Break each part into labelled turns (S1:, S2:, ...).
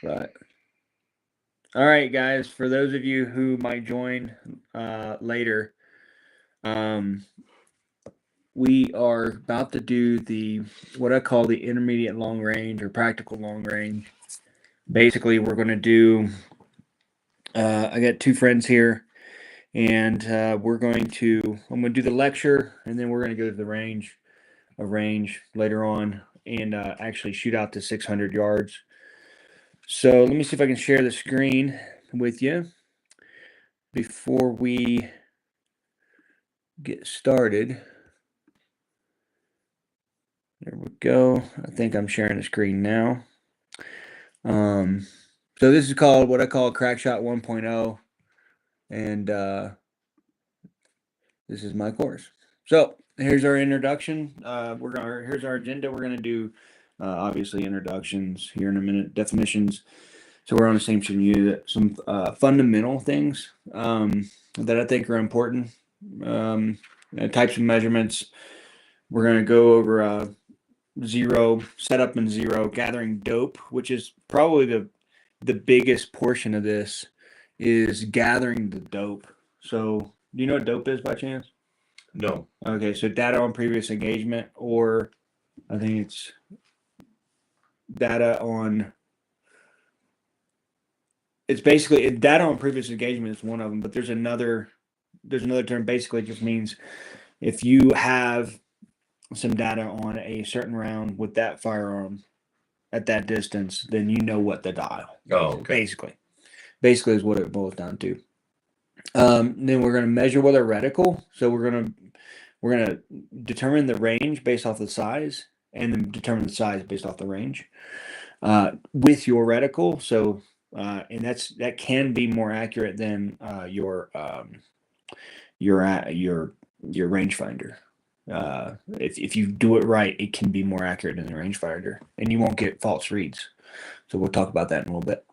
S1: But all right, guys, for those of you who might join later, um, we are about to do the what I call the intermediate long range or practical long range. Basically, we're going to do. I got two friends here, and I'm going to do the lecture, and then we're going to go to the range later on, and actually shoot out to 600 yards. So let me see if I can share the screen with you before we get started. There we go. I think I'm sharing the screen now. So this is called what I call Crackshot 1.0, and this is my course. So here's our introduction. Here's our agenda. We're gonna do obviously introductions here in a minute, definitions. So we're on the same sheet. Some fundamental things that I think are important. Types of measurements. We're gonna go over zero, setup and zero, gathering dope, which is probably the biggest portion of this is gathering the dope. So do you know what dope is by chance?
S2: No.
S1: Okay, so data on previous engagement, or I think it's data on. It's basically data on previous engagement is one of them, but there's another term. Basically, it just means if you have some data on a certain round with that firearm at that distance, then you know what to dial.
S2: Oh, okay.
S1: Basically is what it boils down to. Then we're going to measure with our reticle. So we're gonna determine the range based off the size, and then determine the size based off the range with your reticle. So and that can be more accurate than your rangefinder. If you do it right, it can be more accurate than the rangefinder, and you won't get false reads. So we'll talk about that in a little bit.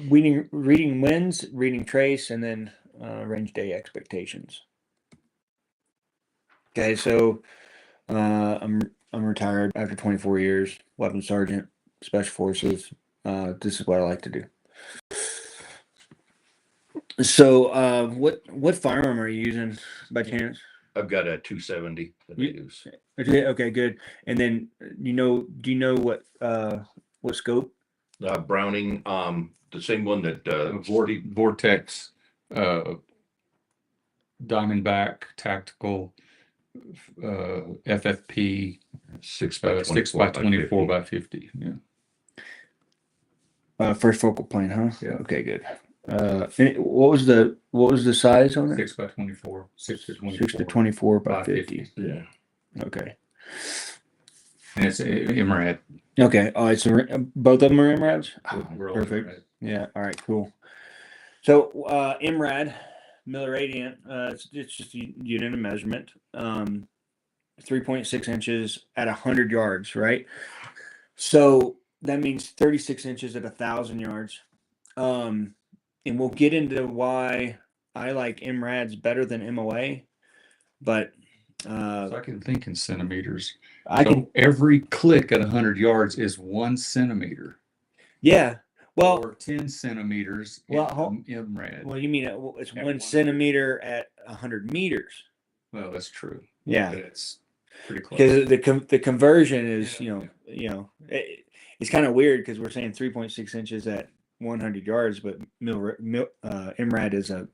S1: Reading wins, reading trace, and then range day expectations. Okay, so I'm retired after 24 years, weapons sergeant, special forces. This is what I like to do. So, what firearm are you using by chance?
S2: I've got a 270 that I use.
S1: Okay, good. And then do you know what scope?
S2: Browning, the same one that
S3: Vortex, Diamondback Tactical, FFP
S2: 6 by
S3: 24 by 50. Yeah.
S1: First focal plane, huh?
S3: Yeah.
S1: Okay, good. What was the size on it?
S3: 6 by 24. 6 to 24.
S1: 6 to 24 by 50.
S2: Yeah.
S1: Okay.
S3: And it's MRAD.
S1: Okay. Oh, it's both of them are MRADs.
S3: Perfect.
S1: MRAD. Yeah. All right. Cool. So MRAD, milliradian. It's just a unit of measurement. 3.6 inches at 100 yards, right? So that means 36 inches at 1,000 yards. And we'll get into why I like MRADs better than MOA, but
S3: so I can think in centimeters. Every click at 100 yards is 1 centimeter.
S1: Yeah. Well,
S3: or 10 centimeters.
S1: Well,
S3: MRAD.
S1: Well, you mean it's 1 centimeter at 100 meters?
S3: Well, that's true.
S1: Yeah,
S3: but it's pretty close.
S1: Because the conversion is it's kind of weird because we're saying 3.6 inches at 100 yards, but MRAD is a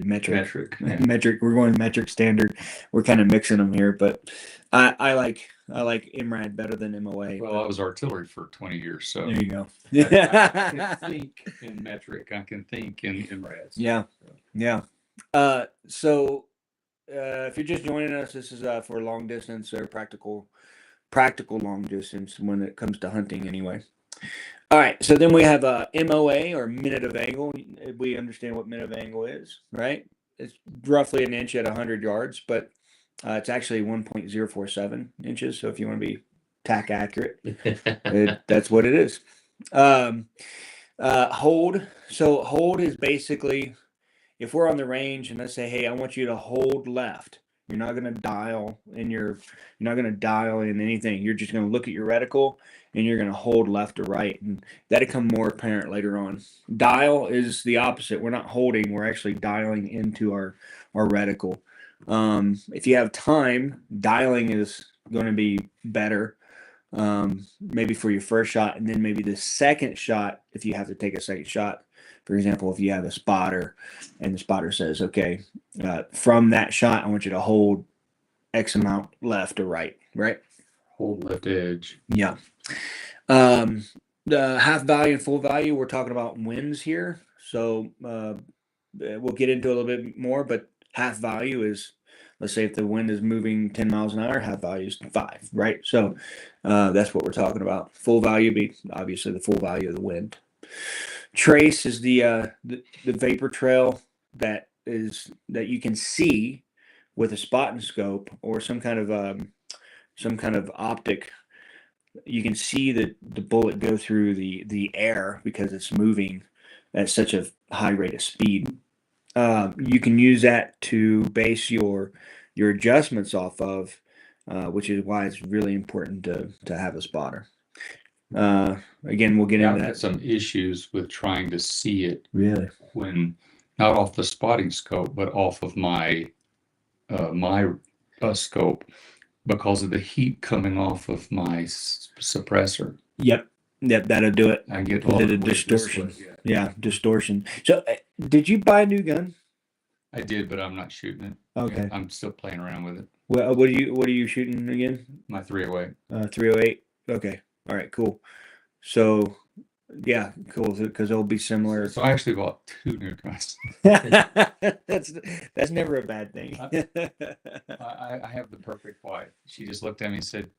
S1: metric.
S3: Yeah.
S1: Metric. We're going metric standard. We're kind of mixing them here, but I like MRAD better than MOA.
S3: Well, I was artillery for 20 years, so
S1: there you go.
S3: I can think in metric. I can think in MRADs.
S1: Yeah, yeah. So if you're just joining us, this is for long distance or practical long distance when it comes to hunting, anyway. All right, so then we have MOA or minute of angle. We understand what minute of angle is, right? It's roughly an inch at 100 yards, but it's actually 1.047 inches. So if you want to be tack accurate, that's what it is. Hold. So hold is basically if we're on the range and let's say, hey, I want you to hold left. You're not going to dial in anything. You're just going to look at your reticle and you're going to hold left or right, and that'll come more apparent later on. Dial is the opposite. We're not holding, we're actually dialing into our reticle. If you have time, dialing is going to be better, maybe for your first shot, and then maybe the second shot, if you have to take a second shot. For example, if you have a spotter and the spotter says, okay, from that shot, I want you to hold X amount left or right, right?
S3: Hold left edge.
S1: Yeah. The half value and full value, we're talking about wins here. So we'll get into a little bit more, but half value is, let's say if the wind is moving 10 miles an hour, half value is 5, right? So that's what we're talking about. Full value be obviously the full value of the wind. Trace is the vapor trail that you can see with a spot and scope or some kind of optic. You can see the bullet go through the air because it's moving at such a high rate of speed. You can use that to base your adjustments off of, which is why it's really important to have a spotter. Again, we'll get into
S3: I've
S1: that.
S3: had some issues with trying to see it
S1: Really?
S3: when not off the spotting scope, but off of my scope because of the heat coming off of my suppressor.
S1: Yep, that'll do it.
S3: I get
S1: Is
S3: all
S1: it
S3: the
S1: a
S3: way this
S1: distortion?
S3: way, yeah.
S1: Yeah, distortion. So, did you buy a new gun?
S3: I did, but I'm not shooting it.
S1: Okay.
S3: Yeah, I'm still playing around with it.
S1: Well, what are you shooting again?
S3: My 308.
S1: 308. Okay. All right. Cool. So, yeah, cool. Because it'll be similar.
S3: So I actually bought 2 new guns.
S1: That's never a bad thing.
S3: I have the perfect wife. She just looked at me and said,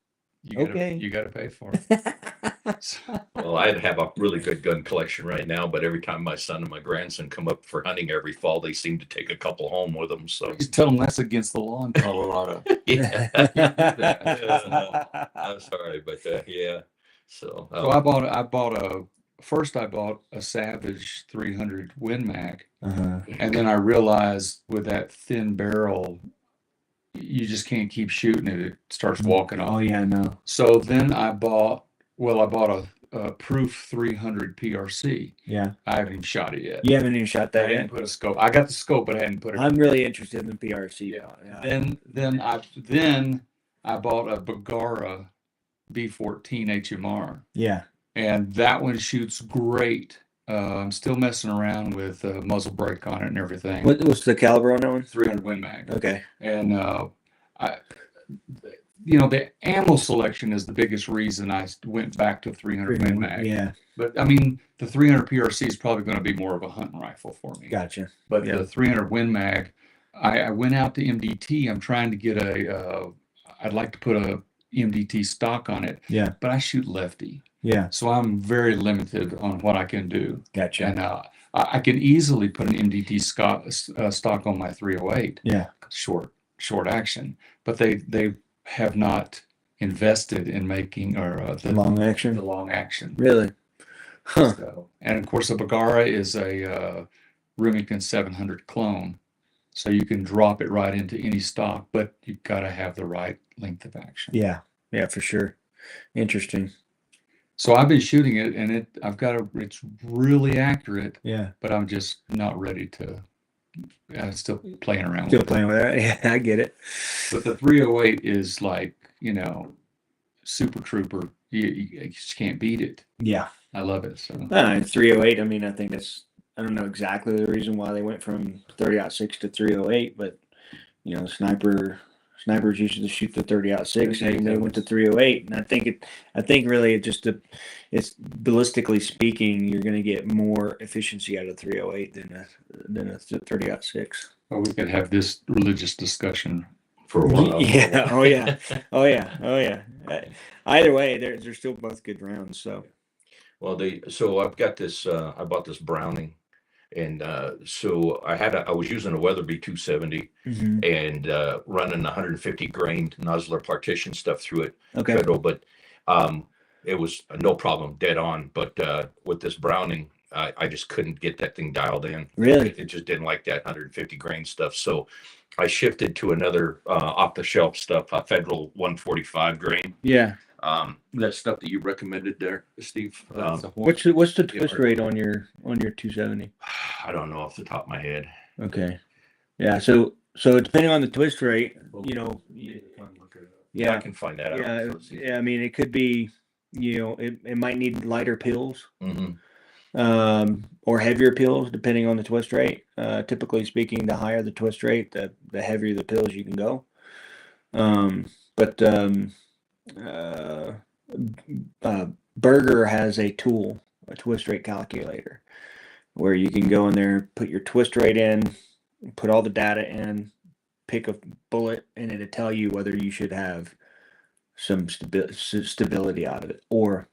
S1: Okay.
S3: You gotta pay for it.
S2: Well, I have a really good gun collection right now, but every time my son and my grandson come up for hunting every fall, they seem to take a couple home with them. So
S3: Just tell them that's against the law in Colorado.
S2: yeah, I'm sorry, but yeah. So
S3: So I bought a Savage 300 Win Mag, and then I realized with that thin barrel, you just can't keep shooting it. It starts walking off.
S1: Oh yeah, no.
S3: So then I bought a Proof 300 PRC.
S1: Yeah.
S3: I haven't even shot it yet.
S1: You haven't even shot
S3: I
S1: that
S3: didn't
S1: yet.
S3: put a scope. I got the scope, but I hadn't put it.
S1: I'm really interested in the PRC.
S3: Yeah. Then I bought a Bergara B14 HMR,
S1: Yeah.
S3: and that one shoots great. I'm still messing around with muzzle brake on it and everything.
S1: What was the caliber on that one?
S3: 300 Win Mag.
S1: Okay.
S3: And the ammo selection is the biggest reason I went back to 300 Win Mag.
S1: Yeah.
S3: But I mean, the 300 PRC is probably going to be more of a hunting rifle for me.
S1: Gotcha.
S3: But
S1: Yeah.
S3: the 300 Win Mag, I went out to MDT. I'm trying to get I'd like to put a MDT stock on it.
S1: Yeah.
S3: But I shoot lefty.
S1: Yeah.
S3: So I'm very limited on what I can do.
S1: Gotcha.
S3: And I can easily put an MDT stock on my 308.
S1: Yeah.
S3: Short action. But they have not invested in making the
S1: Long action.
S3: the long action.
S1: Really? Huh.
S3: So, and of course, a Bergara is a Remington 700 clone, so you can drop it right into any stock, but you've got to have the right length of action.
S1: Yeah. Yeah, for sure. Interesting.
S3: So I've been shooting it, and it's really accurate,
S1: Yeah.
S3: but I'm just not ready to. I'm still playing around
S1: Still
S3: with
S1: playing with that. Yeah, I get it.
S3: it. But the 308 is like, Super Trooper. You just can't beat it.
S1: Yeah.
S3: I love it. So
S1: 308. I mean, I think I don't know exactly the reason why they went from 30-06 to 308, but snipers used to shoot the 30-06 and they went to 308. And I think really it's ballistically speaking, you're going to get more efficiency out of 308 than a 30-06.
S3: well, we could have this religious discussion.
S2: for a while.
S1: Yeah. Oh yeah. Oh yeah. Oh yeah. Either way, they're still both good rounds. So.
S2: Well, so I've got this. I bought this Browning, and so I was using a Weatherby 270 and running 150 grain nozzler partition stuff through it.
S1: Okay.
S2: Federal, but it was no problem, dead on. But with this Browning, I just couldn't get that thing dialed in.
S1: Really?
S2: It just didn't like that 150 grain stuff. So I shifted to another off the shelf stuff, Federal 145 grain.
S1: Yeah.
S2: That stuff that you recommended there, Steve.
S3: That's a
S1: What's the twist rate on your 270?
S2: I don't know off the top of my head.
S1: Okay. Yeah. So depending on the twist rate,
S2: Yeah, I can find that
S1: yeah,
S2: out.
S1: yeah. I mean, it could be, it might need lighter pills, or heavier pills, depending on the twist rate. Typically speaking, the higher the twist rate, the heavier the pills you can go. Berger has a tool, a twist rate calculator, where you can go in there, put your twist rate in, put all the data in, pick a bullet, and it'll tell you whether you should have some stability out of it, or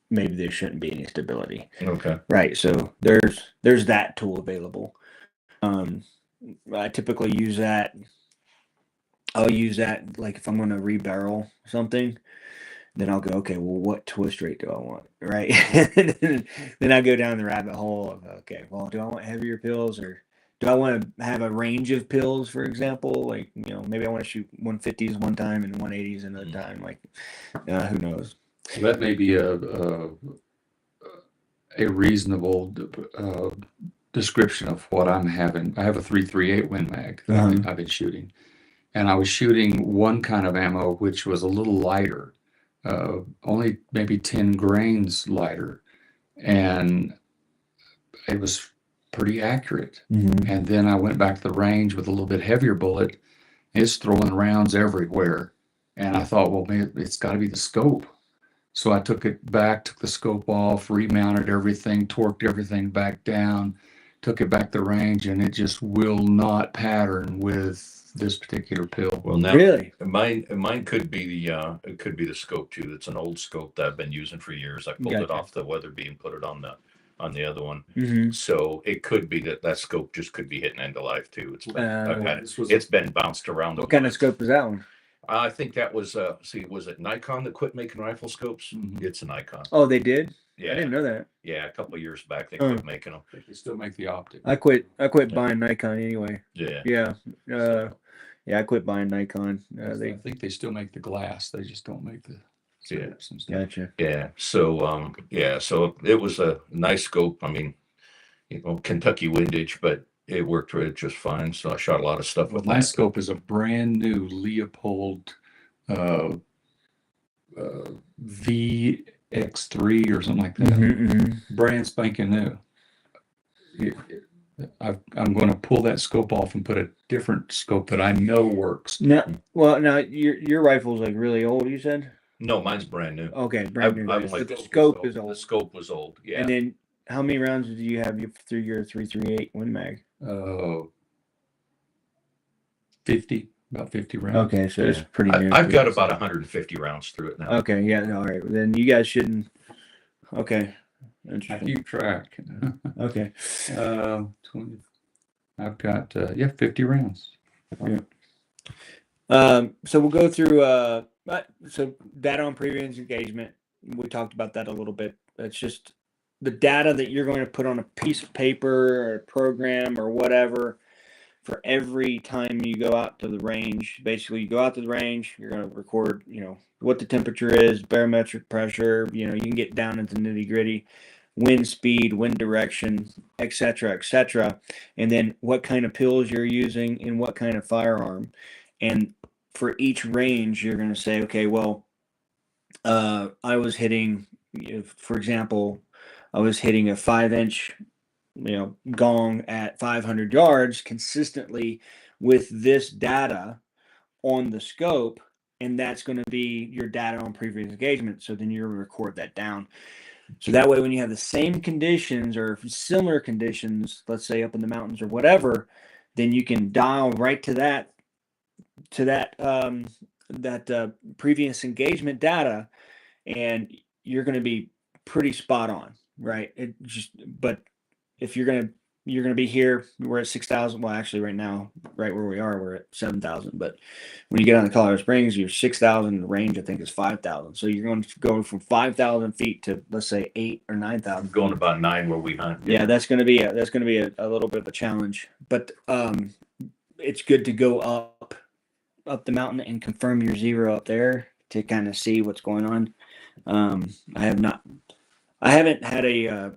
S1: maybe there shouldn't be any stability.
S2: Okay.
S1: Right. So there's that tool available. I typically use that. I'll use that like if I'm going to rebarrel something, then I'll go, okay, well, what twist rate do I want? Right. Then I go down the rabbit hole of, okay, well, do I want heavier pills, or do I want to have a range of pills, for example? Like, maybe I want to shoot 150s one time and 180s another time. Like, who knows?
S3: That may be a reasonable description of what I'm having. I have a 338 Win Mag that I've been shooting, and I was shooting one kind of ammo which was a little lighter, only maybe 10 grains lighter, and it was pretty accurate. And then I went back to the range with a little bit heavier bullet. It's throwing rounds everywhere, and I thought, well, man, it's got to be the scope. So I took it back, took the scope off, remounted everything, torqued everything back down, took it back to range, and it just will not pattern with this particular pill.
S2: Well, now
S1: Really?
S2: mine could be the scope too. It's an old scope that I've been using for years. I pulled it off the Weatherby and put it on the other one. So it could be that scope just could be hitting end of life too. It's been bounced around.
S1: What kind of scope is that one?
S2: I think that was was it Nikon that quit making rifle scopes? It's a Nikon.
S1: Oh, they did?
S2: Yeah,
S1: I didn't know that.
S2: Yeah, a couple of years back they quit making them.
S3: They still make the optic.
S1: I quit buying Nikon anyway.
S2: Yeah.
S1: I quit buying Nikon.
S3: I think they still make the glass. They just don't make the scopes and stuff.
S1: Gotcha.
S2: Yeah. So so it was a nice scope. I mean, Kentucky windage, but it worked really just fine. So I shot a lot of stuff with
S3: my
S2: that.
S3: scope is a brand new Leopold VX3 or something like that. Brand spanking new. I'm going to pull that scope off and put a different scope that I know works.
S1: Now your rifle's like really old, you said?
S2: No, mine's brand new.
S1: Okay, brand new.
S2: But
S1: the scope is old.
S2: The scope was old. Yeah.
S1: And then how many rounds do you have through your 338 Win Mag?
S3: 50, about 50 rounds.
S1: Okay, so it's pretty new.
S2: I've got about 150 rounds through it now.
S1: Okay, yeah, all right. Then you guys shouldn't. Okay,
S3: I
S1: interesting.
S3: keep track.
S1: Okay.
S3: 20. I've got 50 rounds.
S1: Yeah. So we'll go through. So data on previous engagement. We talked about that a little bit. That's just the data that you're going to put on a piece of paper or a program or whatever for every time you go out to the range. Basically, you go out to the range, you're going to record, what the temperature is, barometric pressure, you can get down into nitty gritty, wind speed, wind direction, etc., and then what kind of pills you're using and what kind of firearm. And for each range, you're going to say, okay, well, I was hitting, for example, I was hitting a 5-inch, gong at 500 yards consistently with this data on the scope, and that's going to be your data on previous engagement. So then you're going to record that down. So that way, when you have the same conditions or similar conditions, let's say up in the mountains or whatever, then you can dial right to that previous engagement data, and you're going to be pretty spot on, right? But if you're going to be here, we're at 6,000. Well, actually right now, right where we are, we're at 7,000. But when you get on the Colorado Springs, you're 6,000. The range, I think, is 5,000. So you're going to go from 5,000 feet to, let's say, 8,000 or 9,000.
S2: Going about 9 where we hunt.
S1: Yeah, that's going to be a little bit of a challenge. But it's good to go up the mountain and confirm your zero up there to kind of see what's going on. I haven't had a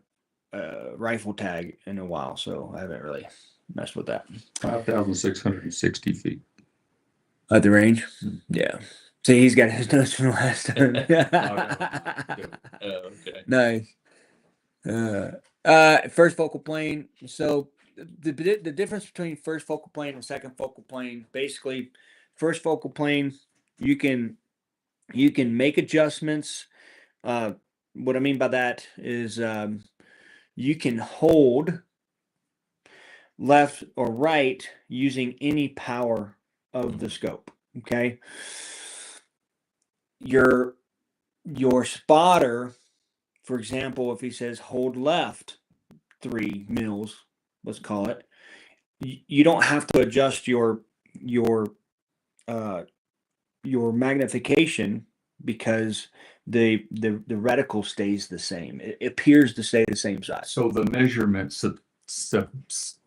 S1: rifle tag in a while, so I haven't really messed with that.
S3: 5,660 feet.
S1: At the range? Yeah. See, he's got his notes from last time.
S2: Okay.
S1: Nice. First focal plane. So the difference between first focal plane and second focal plane, basically, first focal plane, you can make adjustments. What I mean by that is you can hold left or right using any power of the scope. Okay. Your spotter, for example, if he says hold left 3 mils, let's call it, you don't have to adjust your magnification because the reticle stays the same. It appears to stay the same size.
S3: So the measurement subtends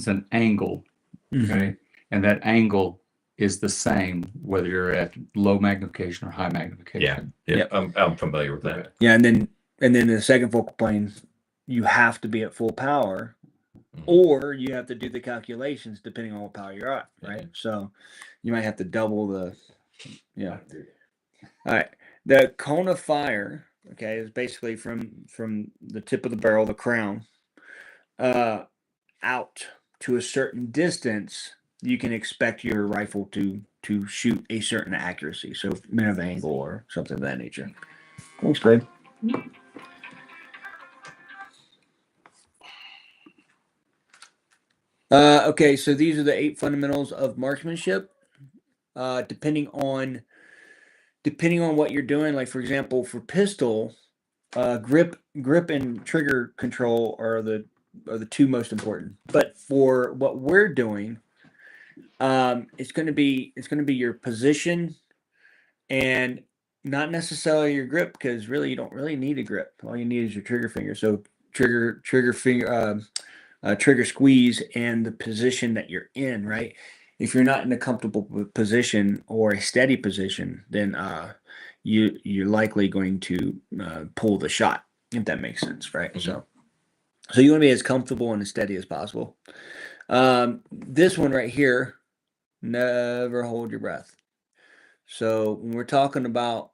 S3: an angle, okay? And that angle is the same whether you're at low magnification or high magnification.
S2: Yeah. I'm familiar with that.
S1: Yeah, and then the second focal plane, you have to be at full power, or you have to do the calculations depending on what power you're at, right? So you might have to double the, yeah. All right. The cone of fire, okay, is basically from the tip of the barrel, the crown, out to a certain distance. You can expect your rifle to shoot a certain accuracy, so minute of angle or something of that nature. Thanks, babe. Okay, so these are the 8 fundamentals of marksmanship. Depending on what you're doing, like for example, for pistol, grip and trigger control are the 2 most important. But for what we're doing, it's going to be your position and not necessarily your grip, because really you don't really need a grip. All you need is your trigger finger. So trigger finger, trigger squeeze, and the position that you're in, right? If you're not in a comfortable position or a steady position, then you're likely going to pull the shot, if that makes sense, right? So you want to be as comfortable and as steady as possible. This one right here, never hold your breath. So when we're talking about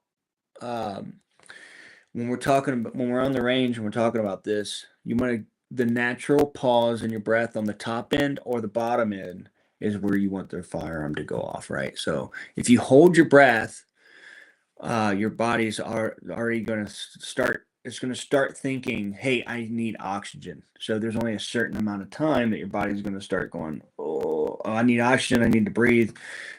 S1: when we're on the range and we're talking about this, you want the natural pause in your breath on the top end or the bottom end is where you want the firearm to go off, right? So if you hold your breath, your body's already going to start. It's going to start thinking, "Hey, I need oxygen." So there's only a certain amount of time that your body's going to start going, "Oh, I need oxygen. I need to breathe,"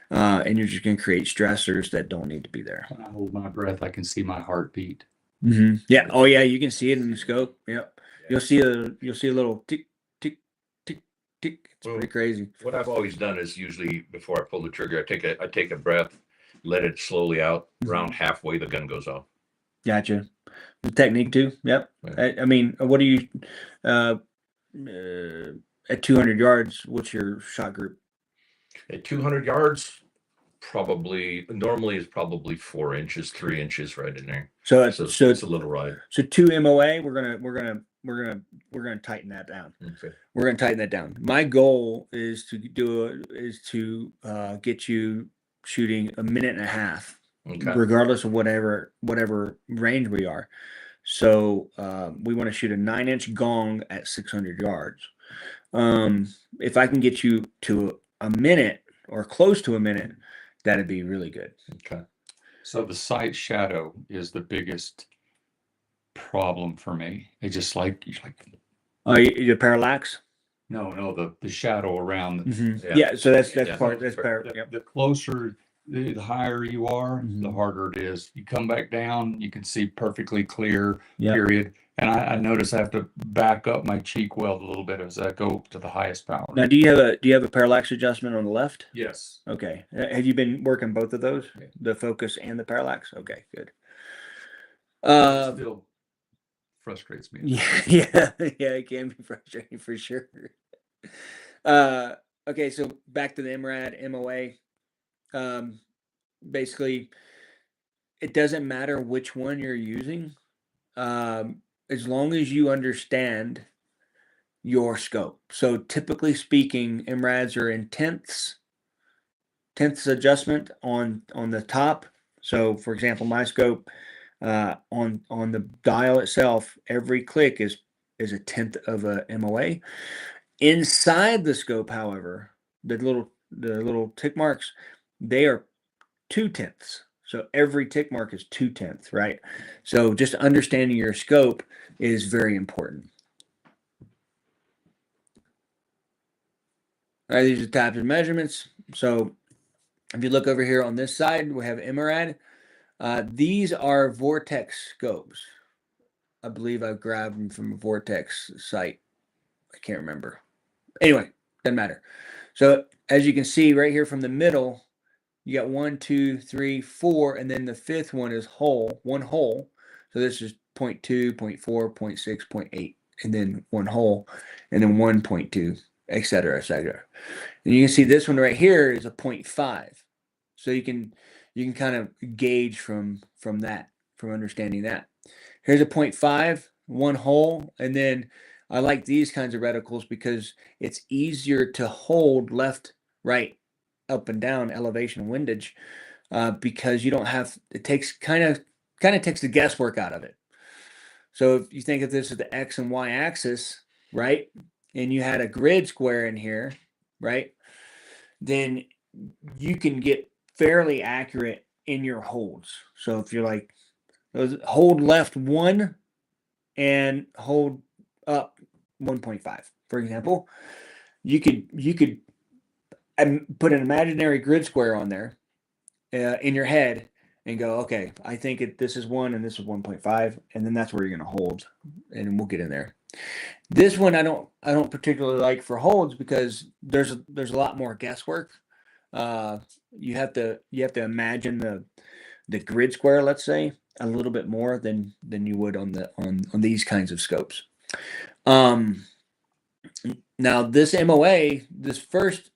S1: and you're just going to create stressors that don't need to be there.
S3: When I hold my breath, I can see my heartbeat.
S1: Yeah. Oh, yeah. You can see it in the scope. Yep. You'll see a little tick, tick, tick, tick. It's pretty crazy.
S2: What I've always done is usually before I pull the trigger, I take a breath, let it slowly out. Around halfway, the gun goes off.
S1: Gotcha. The technique too. Yep. Yeah. I mean, what do you at 200 yards? What's your shot group?
S2: At 200 yards, normally is probably 4 inches, 3 inches right in there.
S1: So
S2: it's a little right. So
S1: 2 MOA. We're gonna tighten that down.
S2: Okay.
S1: We're gonna tighten that down. My goal is to get you shooting a minute and a half, regardless of whatever range we are. So we want to shoot a 9-inch gong at 600 yards. If I can get you to a minute or close to a minute, that'd be really good.
S2: Okay.
S3: So the sight shadow is the biggest problem for me. It's just like
S1: the parallax.
S3: No, the shadow around.
S1: Yeah. So that's part. That's part.
S3: The closer, the higher you are, the harder it is. You come back down, you can see perfectly clear. Period. And I notice I have to back up my cheek weld a little bit as I go to the highest power.
S1: Now, do you have a parallax adjustment on the left?
S3: Yes.
S1: Okay. Have you been working both of those, the focus and the parallax? Okay, good.
S3: Still frustrates me.
S1: Yeah, it can be frustrating for sure. Okay, so back to the MRAD MOA. basically, it doesn't matter which one you're using, as long as you understand your scope. So typically speaking, MRADs are in tenths adjustment on the top. So for example, my scope on the dial itself, every click is a tenth of a MOA. Inside the scope, however, the little tick marks, they are 2/10. So every tick mark is 2/10, right? So just understanding your scope is very important. All right, these are types of measurements. So if you look over here on this side, we have MRAD. These are Vortex scopes. I believe I grabbed them from a Vortex site. I can't remember. Anyway, doesn't matter. So as you can see right here from the middle, you got 1, 2, 3, 4, and then the fifth one is one hole. So this is 0.2, 0.4, 0.6, 0.8, and then one hole, and then 1.2, et cetera, et cetera. And you can see this one right here is a 0.5. So you can kind of gauge from that, from understanding that. Here's a 0.5, one hole, and then I like these kinds of reticles because it's easier to hold left, right, up and down, elevation and windage, because you don't have, it takes kind of takes the guesswork out of it. So if you think of this as the X and Y axis, right, and you had a grid square in here, right, then you can get fairly accurate in your holds. So if you're like, hold left 1 and hold up 1.5, for example, you could put an imaginary grid square on there in your head and go, okay, I think this is 1 and this is 1.5, and then that's where you're going to hold, and we'll get in there. This one I don't particularly like for holds because there's a lot more guesswork. You have to imagine the grid square, let's say, a little bit more than you would on these kinds of scopes. Now this MOA, this first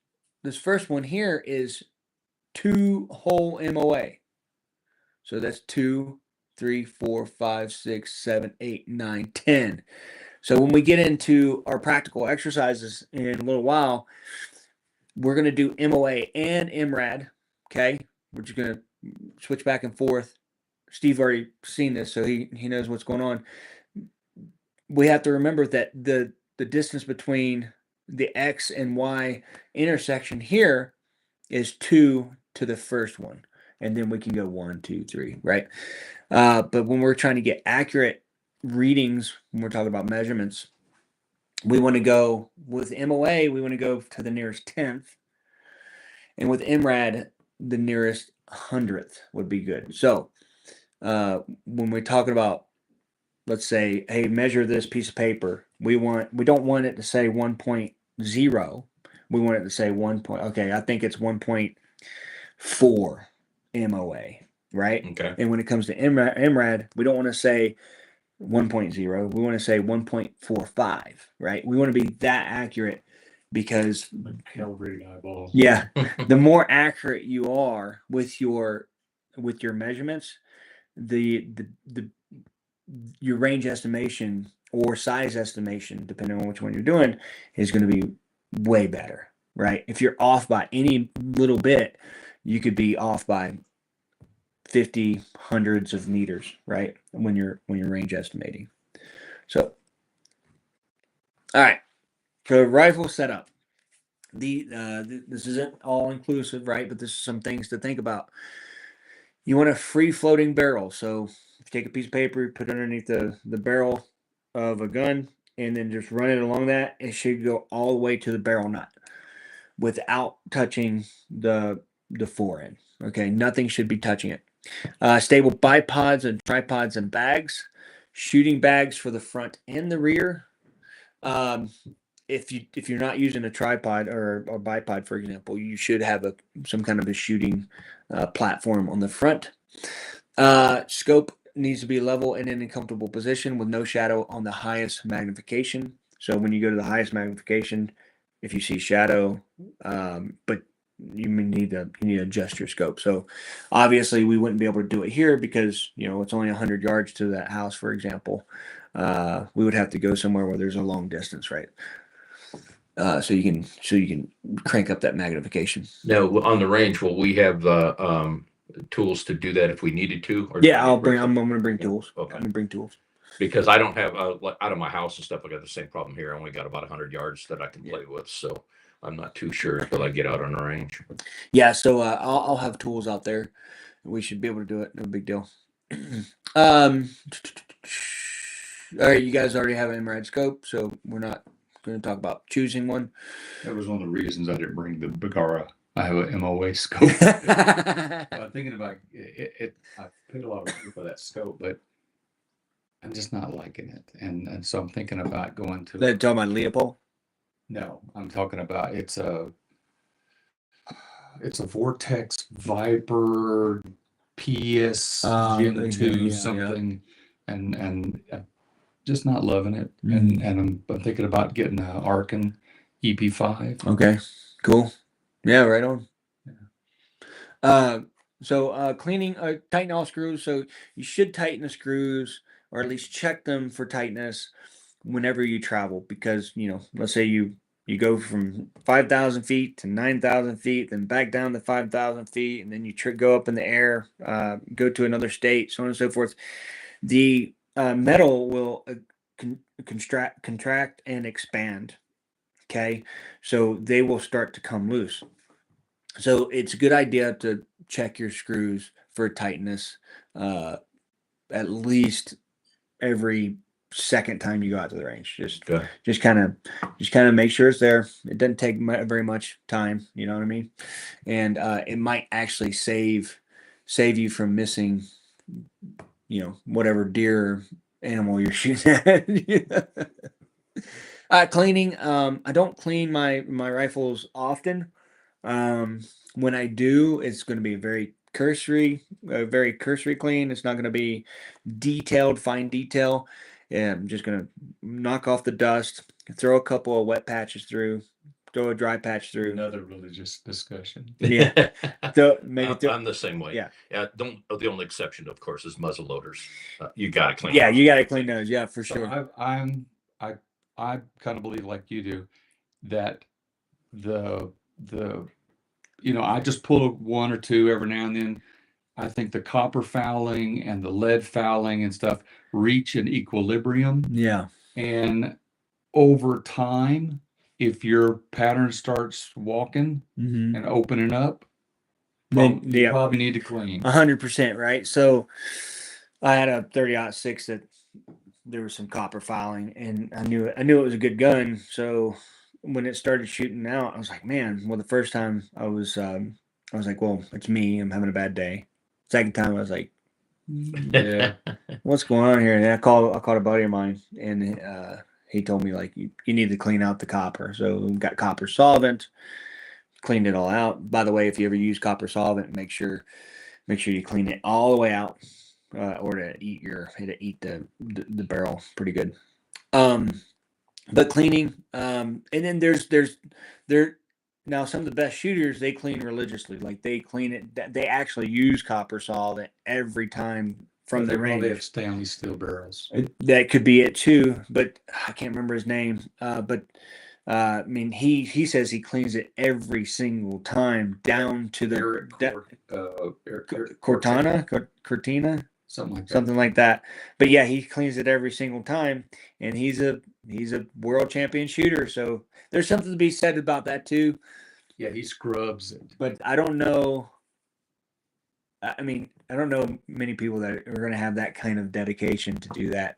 S1: one here is 2-hole MOA. So that's 2, 3, 4, 5, 6, 7, 8, 9, 10. So when we get into our practical exercises in a little while, we're going to do MOA and MRAD. Okay, we're just going to switch back and forth. Steve already seen this, so he knows what's going on. We have to remember that the distance between the X and Y intersection here is 2 to the first one, and then we can go 1, 2, 3, right? But when we're trying to get accurate readings, when we're talking about measurements, we want to go with MOA, we want to go to the nearest 10th, and with MRAD, the nearest 100th would be good. So when we're talking about, let's say, hey, measure this piece of paper, we don't want it to say 1.0. We want it to say 1. Okay, I think it's 1.4 MOA, right?
S2: Okay.
S1: And when it comes to MRAD, we don't want to say 1.0. We want to say 1.45, right? We want to be that accurate because
S3: Calibrating eyeball.
S1: yeah, the more accurate you are with your measurements, your range estimation or size estimation, depending on which one you're doing, is going to be way better, right? If you're off by any little bit, you could be off by 50 hundreds of meters, right? When you're range estimating. So, all right. So rifle setup. This isn't all inclusive, right? But this is some things to think about. You want a free floating barrel. So if you take a piece of paper, put it underneath the barrel of a gun, and then just run it along that. It should go all the way to the barrel nut without touching the fore-end. Okay, nothing should be touching it. Stable bipods and tripods and bags. Shooting bags for the front and the rear. If you're not using a tripod or bipod, for example, you should have some kind of a shooting platform on the front. Scope needs to be level and in a comfortable position with no shadow on the highest magnification. So when you go to the highest magnification, if you see shadow, but you need to adjust your scope. So obviously we wouldn't be able to do it here because it's only 100 yards to that house, for example. We would have to go somewhere where there's a long distance, right? So you can crank up that magnification.
S2: Now on the range, will we have tools to do that if we needed to? Or
S1: Yeah, I'm going to bring tools.
S2: Okay.
S1: I'm going to bring tools.
S2: Because I don't have like out of my house and stuff. I got the same problem here. I only got about 100 yards that I can play with, so I'm not too sure until I get out on the range.
S1: Yeah, so I'll have tools out there. We should be able to do it. No big deal. All right, you guys already have an infrared scope, so we're not going to talk about choosing one.
S3: That was one of the reasons I didn't bring the Bagara. I have an MOA scope. I'm thinking about it. I paid a lot of money for that scope, but I'm just not liking it. And so I'm thinking about going to.
S1: They're talking about Leopold?
S3: No, I'm talking about it's a Vortex Viper PS Gen 2 something, and I'm just not loving it. And I'm thinking about getting an Arkin EP5.
S1: Okay, cool. Yeah, right on. Yeah. So cleaning, tighten all screws. So you should tighten the screws, or at least check them for tightness whenever you travel, because let's say you go from 5,000 feet to 9,000 feet, then back down to 5,000 feet, and then you go up in the air, go to another state, so on and so forth. The metal will contract and expand. Okay, so they will start to come loose. So it's a good idea to check your screws for tightness at least every second time you go out to the range. Just kind of make sure it's there. It doesn't take very much time, you know what I mean? And it might actually save you from missing whatever deer or animal you're shooting at. Cleaning, I don't clean my rifles often. When I do, it's going to be a very cursory clean. It's not going to be detailed, fine detail. Yeah, I'm just going to knock off the dust, throw a couple of wet patches through, throw a dry patch through.
S3: Another religious discussion.
S1: Yeah. So maybe
S2: I'm the same way.
S1: Yeah.
S2: The only exception, of course, is muzzle loaders. You got to clean.
S1: Yeah, you got to clean those. Yeah, for sure.
S3: I kind of believe, like you do, that I just pull one or two every now and then. I think the copper fouling and the lead fouling and stuff reach an equilibrium.
S1: Yeah.
S3: And over time, if your pattern starts walking and opening up, then you probably need to clean.
S1: 100%, right? So I had a 30-06 that there was some copper fouling, and I knew it was a good gun. So when it started shooting out, I was like, man. Well, the first time I was like, well, it's me. I'm having a bad day. Second time I was like, yeah, what's going on here? And I called a buddy of mine, and he told me, like, you need to clean out the copper. So we got copper solvent, cleaned it all out. By the way, if you ever use copper solvent, make sure you clean it all the way out, or it'll eat the barrel pretty good. But cleaning, and then there's now some of the best shooters, they clean religiously. Like they clean it, they actually use copper solvent every time from the range.
S3: They have stainless steel barrels.
S1: That could be it too, but I can't remember his name. But I mean, he says he cleans it every single time down to the Cortina, something like that. But yeah, he cleans it every single time, and he's a world champion shooter. So there's something to be said about that too.
S3: Yeah, he scrubs it.
S1: But I don't know. I mean, I don't know many people that are going to have that kind of dedication to do that.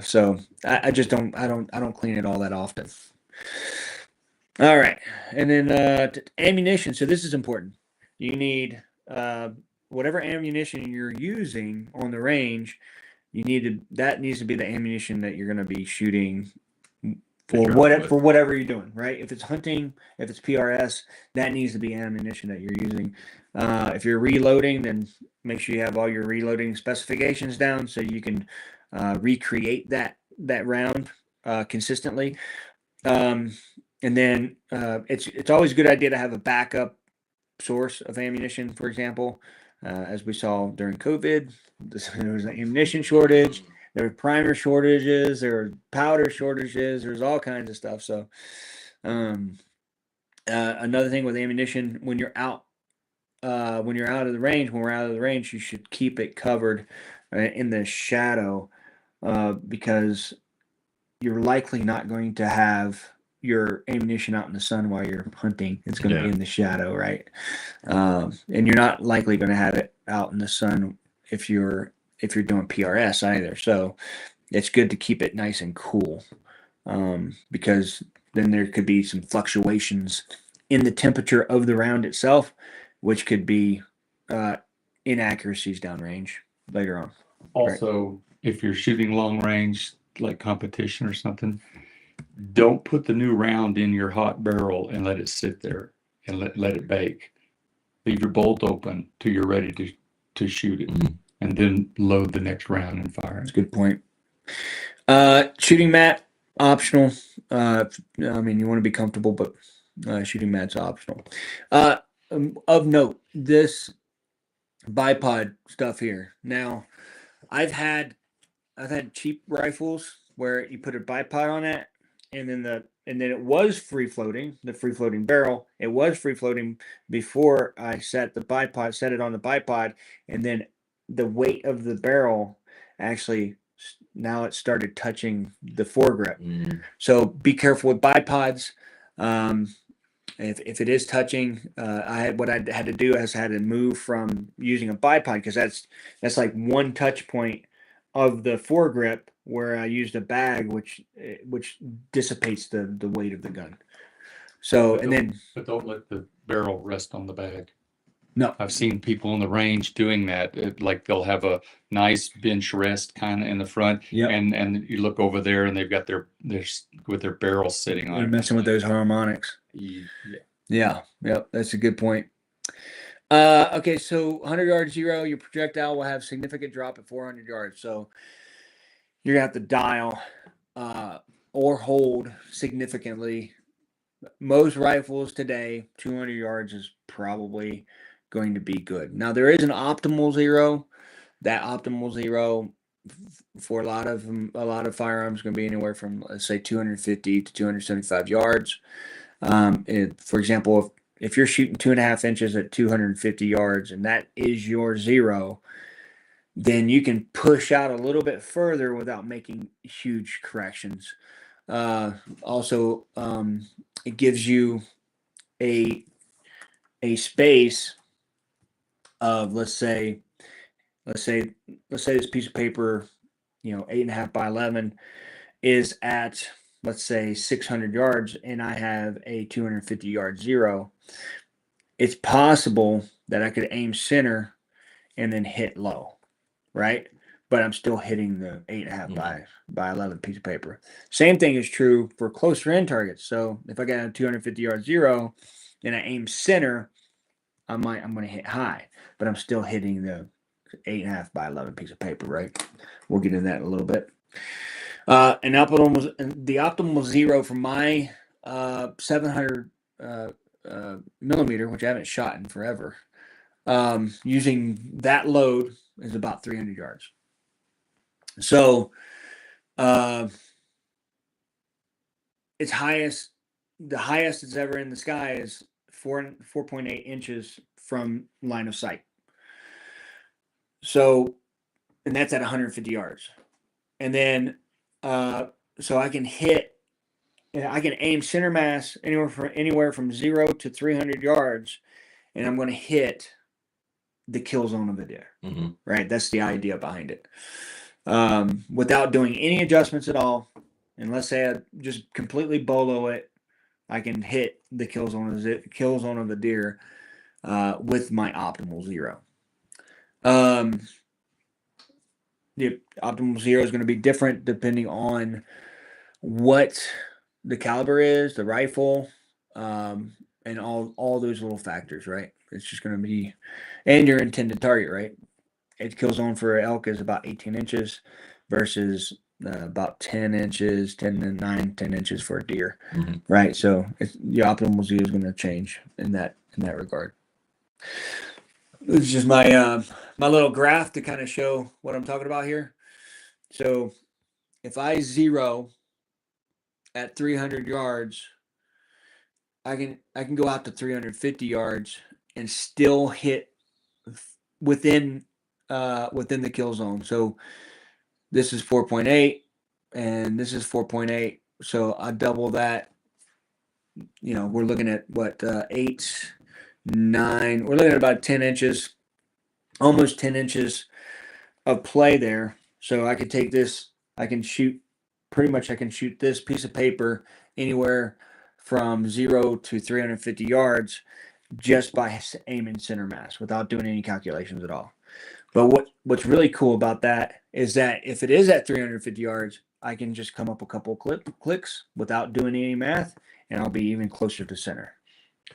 S1: So I just don't. I don't clean it all that often. All right, and then ammunition. So this is important. You need whatever ammunition you're using on the range. That needs to be the ammunition that you're going to be shooting for whatever you're doing, right? If it's hunting, if it's PRS, that needs to be ammunition that you're using. If you're reloading, then make sure you have all your reloading specifications down so you can recreate that round consistently. And then it's always a good idea to have a backup source of ammunition. For example, as we saw during COVID, there was an ammunition shortage. There were primer shortages. There were powder shortages. There's all kinds of stuff. So another thing with ammunition, when you're out of the range, when we're out of the range, you should keep it covered in the shadow because you're likely not going to have your ammunition out in the sun while you're hunting. It's going to be in the shadow, right? And you're not likely going to have it out in the sun if you're doing PRS either. So it's good to keep it nice and cool because then there could be some fluctuations in the temperature of the round itself, which could be inaccuracies downrange later on.
S3: Also, if you're shooting long range, like competition or something, don't put the new round in your hot barrel and let it sit there and let it bake. Leave your bolt open till you're ready to shoot it, and then load the next round and fire it.
S1: That's a good point. Shooting mat, optional. I mean, you want to be comfortable, but shooting mat's optional. Of note, this bipod stuff here. Now, I've had cheap rifles where you put a bipod on it, and then it was free floating. The free floating barrel, it was free floating before I set it on the bipod, and then the weight of the barrel actually now it started touching the foregrip. So be careful with bipods. If it is touching, what I had to do is I had to move from using a bipod because that's like one touch point of the foregrip where I used a bag, which dissipates the weight of the gun. So
S3: but don't let the barrel rest on the bag.
S1: No,
S3: I've seen people on the range doing that. Like they'll have a nice bench rest kind of in the front, and you look over there and they've got their with their barrel sitting on it.
S1: They're messing with those harmonics. Yeah, that's a good point. Okay, so 100 yard zero, your projectile will have significant drop at 400 yards. So you're gonna have to dial or hold significantly. Most rifles today, 200 yards is probably going to be good. Now there is an optimal zero. That optimal zero for a lot of firearms is going to be anywhere from, let's say, 250 to 275 yards. For example, if you're shooting 2.5 inches at 250 yards and that is your zero, then you can push out a little bit further without making huge corrections. Also, it gives you a space of let's say this piece of paper, 8.5 by 11 is at, let's say, 600 yards, and I have a 250 yard zero. It's possible that I could aim center and then hit low, right? But I'm still hitting the 8.5 by 11 piece of paper. Same thing is true for closer in targets. So if I got a 250 yard zero and I aim center, I'm going to hit high, but I'm still hitting the 8.5 by 11 piece of paper, right? We'll get into that in a little bit. The optimal zero for my 700 millimeter, which I haven't shot in forever, using that load is about 300 yards. So the highest it's ever in the sky is 4.8 inches from line of sight. So, and that's at 150 yards. And then, so I can aim center mass anywhere from 0 to 300 yards, and I'm going to hit the kill zone of the deer. Right? That's the idea behind it. Without doing any adjustments at all, and let's say I just completely bolo it, I can hit the kill zone of the deer with my optimal zero. The optimal zero is going to be different depending on what the caliber is, the rifle, and all those little factors, right? It's just going to be, and your intended target, right? Its kill zone for elk is about 18 inches. versus about 10 inches, 10 to 10 inches for a deer,
S2: Mhm.
S1: right? So the optimal Z is going to change in that regard. This is just my my little graph to kind of show what I'm talking about here. So if I zero at 300 yards, I can go out to 350 yards and still hit within the kill zone. So this is 4.8 and this is 4.8. So I double that. You know, we're looking at what 8, 9. We're looking at about 10 inches, almost 10 inches of play there. So I could take this. I can shoot this piece of paper anywhere from 0 to 350 yards just by aiming center mass without doing any calculations at all. But what's really cool about that is that if it is at 350 yards, I can just come up a couple clicks without doing any math, and I'll be even closer to center,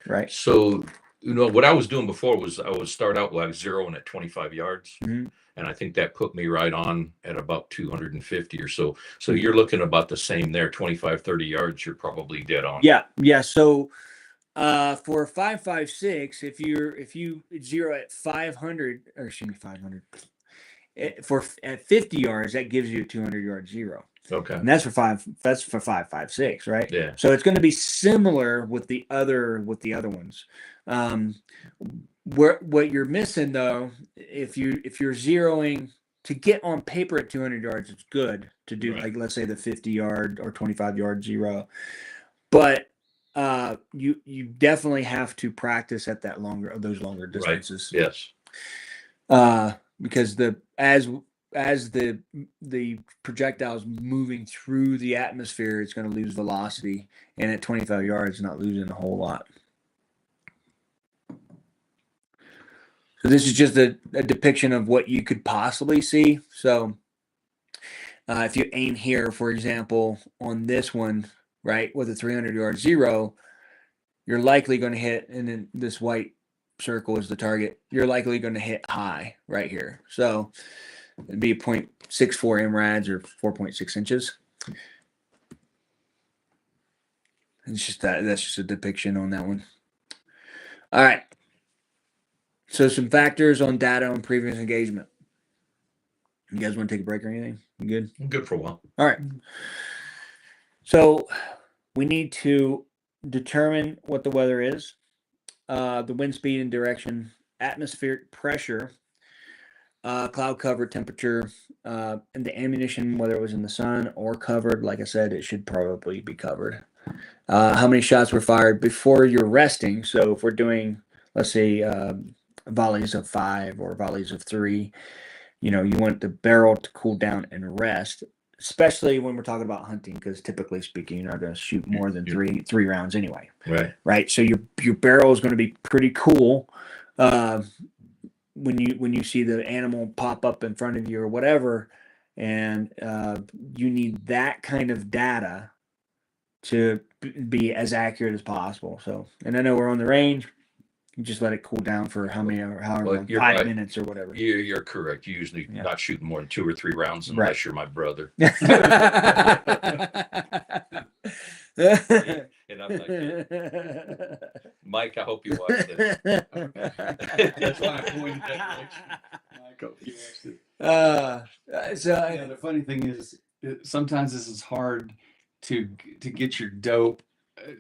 S1: right?
S2: So, you know, what I was doing before was I would start out like zeroing at 25 yards.
S1: Mhm.
S2: And I think that put me right on at about 250 or so. So you're looking about the same there, 25, 30 yards, you're probably dead on.
S1: Yeah. So for 5.56, if you zero at 500, or excuse me, 500, at 50 yards, that gives you a 200-yard zero.
S2: Okay.
S1: And that's for 5.56, right?
S2: Yeah.
S1: So it's going to be similar with the other ones. What you're missing though, if you're zeroing to get on paper at 200 yards, it's good to do
S2: Right.
S1: like let's say the 50-yard or 25-yard zero, but you definitely have to practice at those longer distances.
S2: Right. Yes.
S1: Because as the projectile is moving through the atmosphere, it's going to lose velocity, and at 25 yards, it's not losing a whole lot. So this is just a depiction of what you could possibly see. So if you aim here, for example, on this one, right, with a 300-yard zero, you're likely going to hit, and then this white circle is the target. You're likely going to hit high right here. So it'd be 0.64 MRADs or 4.6 inches. It's just that's just a depiction on that one. All right. So some factors on data on previous engagement. You guys want to take a break or anything? You good?
S2: I'm good for a while.
S1: All right. So we need to determine what the weather is, the wind speed and direction, atmospheric pressure, cloud cover, temperature, and the ammunition, whether it was in the sun or covered. Like I said, it should probably be covered. How many shots were fired before you're resting? So if we're doing, let's say, volleys of 5 or volleys of 3, you want the barrel to cool down and rest, especially when we're talking about hunting, because typically speaking, you're not going to shoot more than three rounds anyway. Right. So your barrel is going to be pretty cool when you see the animal pop up in front of you or whatever, and you need that kind of data to be as accurate as possible. So, and I know we're on the range. You just let it cool down for however 5 minutes or whatever.
S2: You're correct. You usually not shooting more than 2 or 3 rounds unless you're my brother. And I'm like, Mike, I hope you watch this.
S3: That's why I pointed that direction. Mike, I hope you watched it. So the funny thing is, sometimes this is hard to get your dope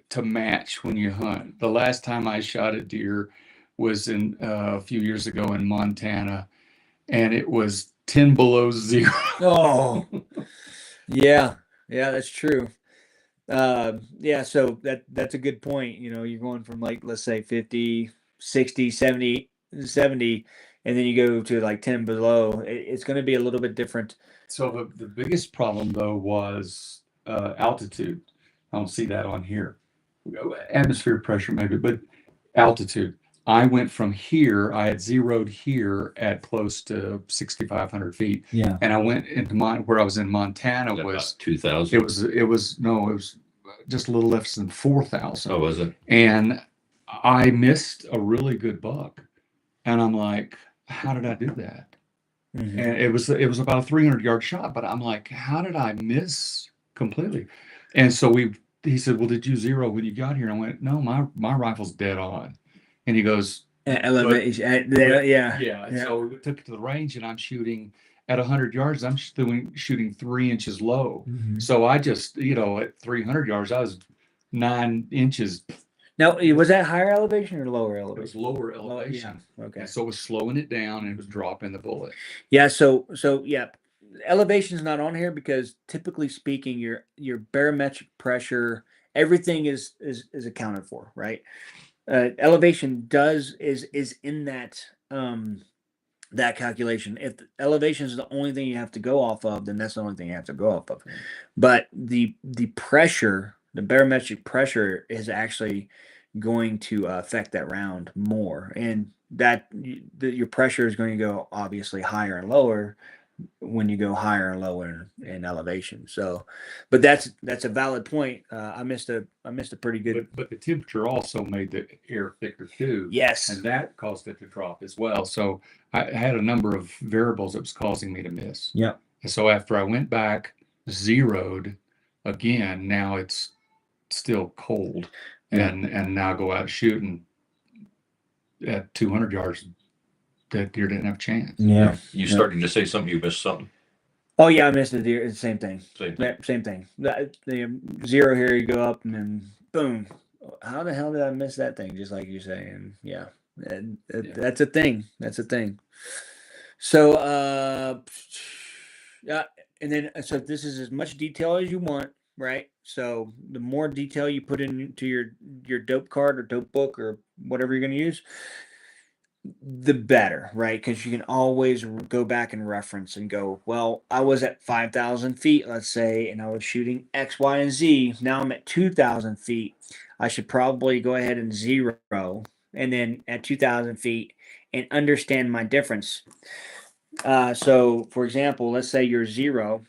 S3: to match when you hunt. The last time I shot a deer was in a few years ago in Montana, and it was 10 below 0.
S1: Oh, yeah, that's true. So that's a good point. You're going from like, let's say 50, 60, 70, and then you go to like 10 below. It's going to be a little bit different.
S3: So the biggest problem though was altitude. I don't see that on here. Atmospheric pressure maybe, but altitude. I went from here, I had zeroed here at close to 6,500 feet. Yeah. And I went into where I was in Montana was
S2: 2,000.
S3: It was just a little less than 4,000.
S2: Oh, was it?
S3: And I missed a really good buck. And I'm like, how did I do that? and it was about a 300-yard shot. But I'm like, how did I miss completely? And so he said, well, did you zero when you got here? And I went, no, my rifle's dead on. And he goes,
S1: elevation.
S3: yeah. And so we took it to the range, and I'm shooting at 100 yards. I'm shooting 3 inches low. So I just, at 300 yards, I was 9 inches.
S1: Now, was that higher elevation or lower elevation?
S3: It was lower elevation.
S1: Yeah. Okay.
S3: And so it was slowing it down, and it was dropping the bullet.
S1: Yeah. So yeah, elevation is not on here because typically speaking, your barometric pressure, everything is accounted for, right? Elevation is in that that calculation. If elevation is the only thing you have to go off of, then that's the only thing you have to go off of. But the pressure, the barometric pressure, is actually going to affect that round more, and that your pressure is going to go obviously higher and lower when you go higher and lower in elevation. So, but that's a valid point. I missed a pretty good.
S3: But the temperature also made the air thicker too.
S1: Yes,
S3: and that caused it to drop as well. So I had a number of variables that was causing me to miss.
S1: Yeah.
S3: And so after I went back, zeroed again, now it's still cold, and now go out shooting at 200 yards. That deer didn't have a chance.
S1: Yeah.
S2: You starting to say something, you missed something.
S1: Oh yeah, I missed the deer. It's the same thing.
S2: Same
S1: thing. The zero here, you go up and then boom. How the hell did I miss that thing? Just like you say, and yeah, that's a thing. That's a thing. So yeah, and then so this is as much detail as you want, right? So the more detail you put into your dope card or dope book or whatever you're going to use, the better, right? Because you can always go back and reference and go, well, I was at 5,000 feet, let's say, and I was shooting X, Y, and Z. Now I'm at 2,000 feet. I should probably go ahead and zero, and then at 2,000 feet and understand my difference. So, for example, let's say you're zero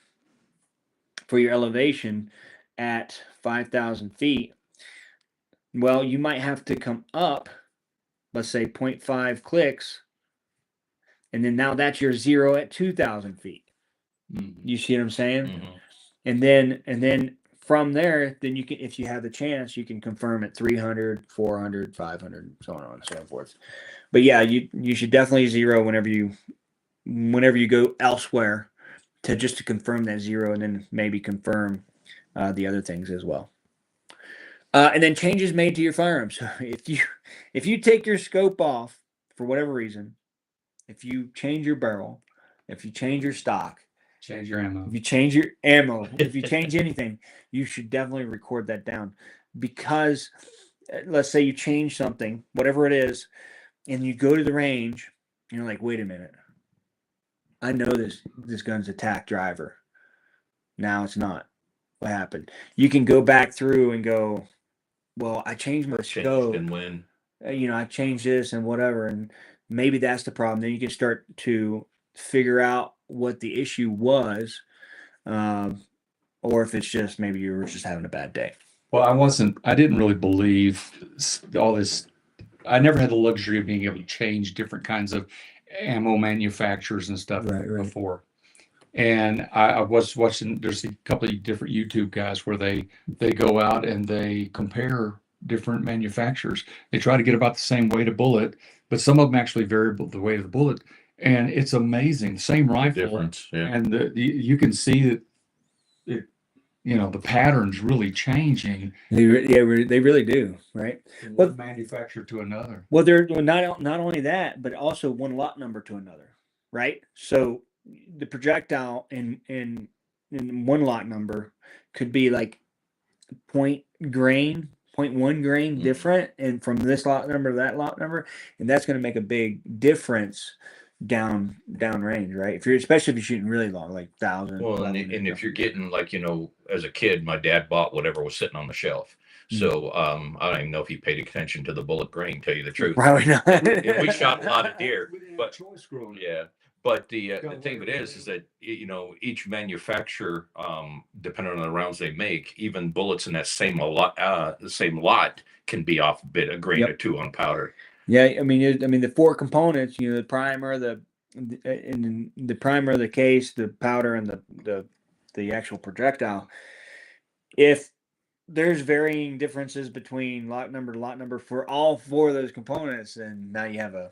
S1: for your elevation at 5,000 feet. Well, you might have to come up, let's say 0.5 clicks, and then now that's your zero at 2,000 feet. You see what I'm saying? And then from there, then you can, if you have the chance, you can confirm at 300, 400, 500, so on and so forth. But yeah, you should definitely zero whenever you go elsewhere to confirm that zero, and then maybe confirm the other things as well. And then changes made to your firearms. So if you take your scope off for whatever reason, if you change your barrel, if you change your stock,
S3: change your ammo,
S1: if you change your ammo, if you change anything, you should definitely record that down. Because let's say you change something, whatever it is, and you go to the range, and you're like, wait a minute, I know this gun's a tack driver. Now it's not. What happened? You can go back through and go, well, I changed my scope,
S2: and when
S1: I changed this and whatever, and maybe that's the problem. Then you can start to figure out what the issue was, or if it's just maybe you were just having a bad day.
S3: Well, I didn't really believe all this. I never had the luxury of being able to change different kinds of ammo manufacturers and stuff before. And I was watching, there's a couple of different YouTube guys where they go out and they compare different manufacturers. They try to get about the same weight of bullet, but some of them actually vary the weight of the bullet. And it's amazing. Same rifle.
S2: Difference, yeah.
S3: And you can see that the pattern's really changing.
S1: They really do, right?
S3: From one manufacturer to another.
S1: Well, they're not only that, but also one lot number to another, right? So the projectile in one lot number could be like 0.1 grain different, and from this lot number to that lot number, and that's going to make a big difference down range, right? Especially if you're shooting really long, like 1,000.
S2: Well, and if you're getting as a kid, my dad bought whatever was sitting on the shelf. So I don't even know if he paid attention to the bullet grain, tell you the truth.
S1: Probably not.
S2: We shot a lot of deer, but
S3: choice growing.
S2: yeah. But the thing of it is that each manufacturer, depending on the rounds they make, even bullets in that same lot can be off a grain or two on powder.
S1: Yeah, I mean the four components, the primer, the in the primer, the case, the powder, and the actual projectile, if there's varying differences between lot number to lot number for all 4 of those components, then now you have a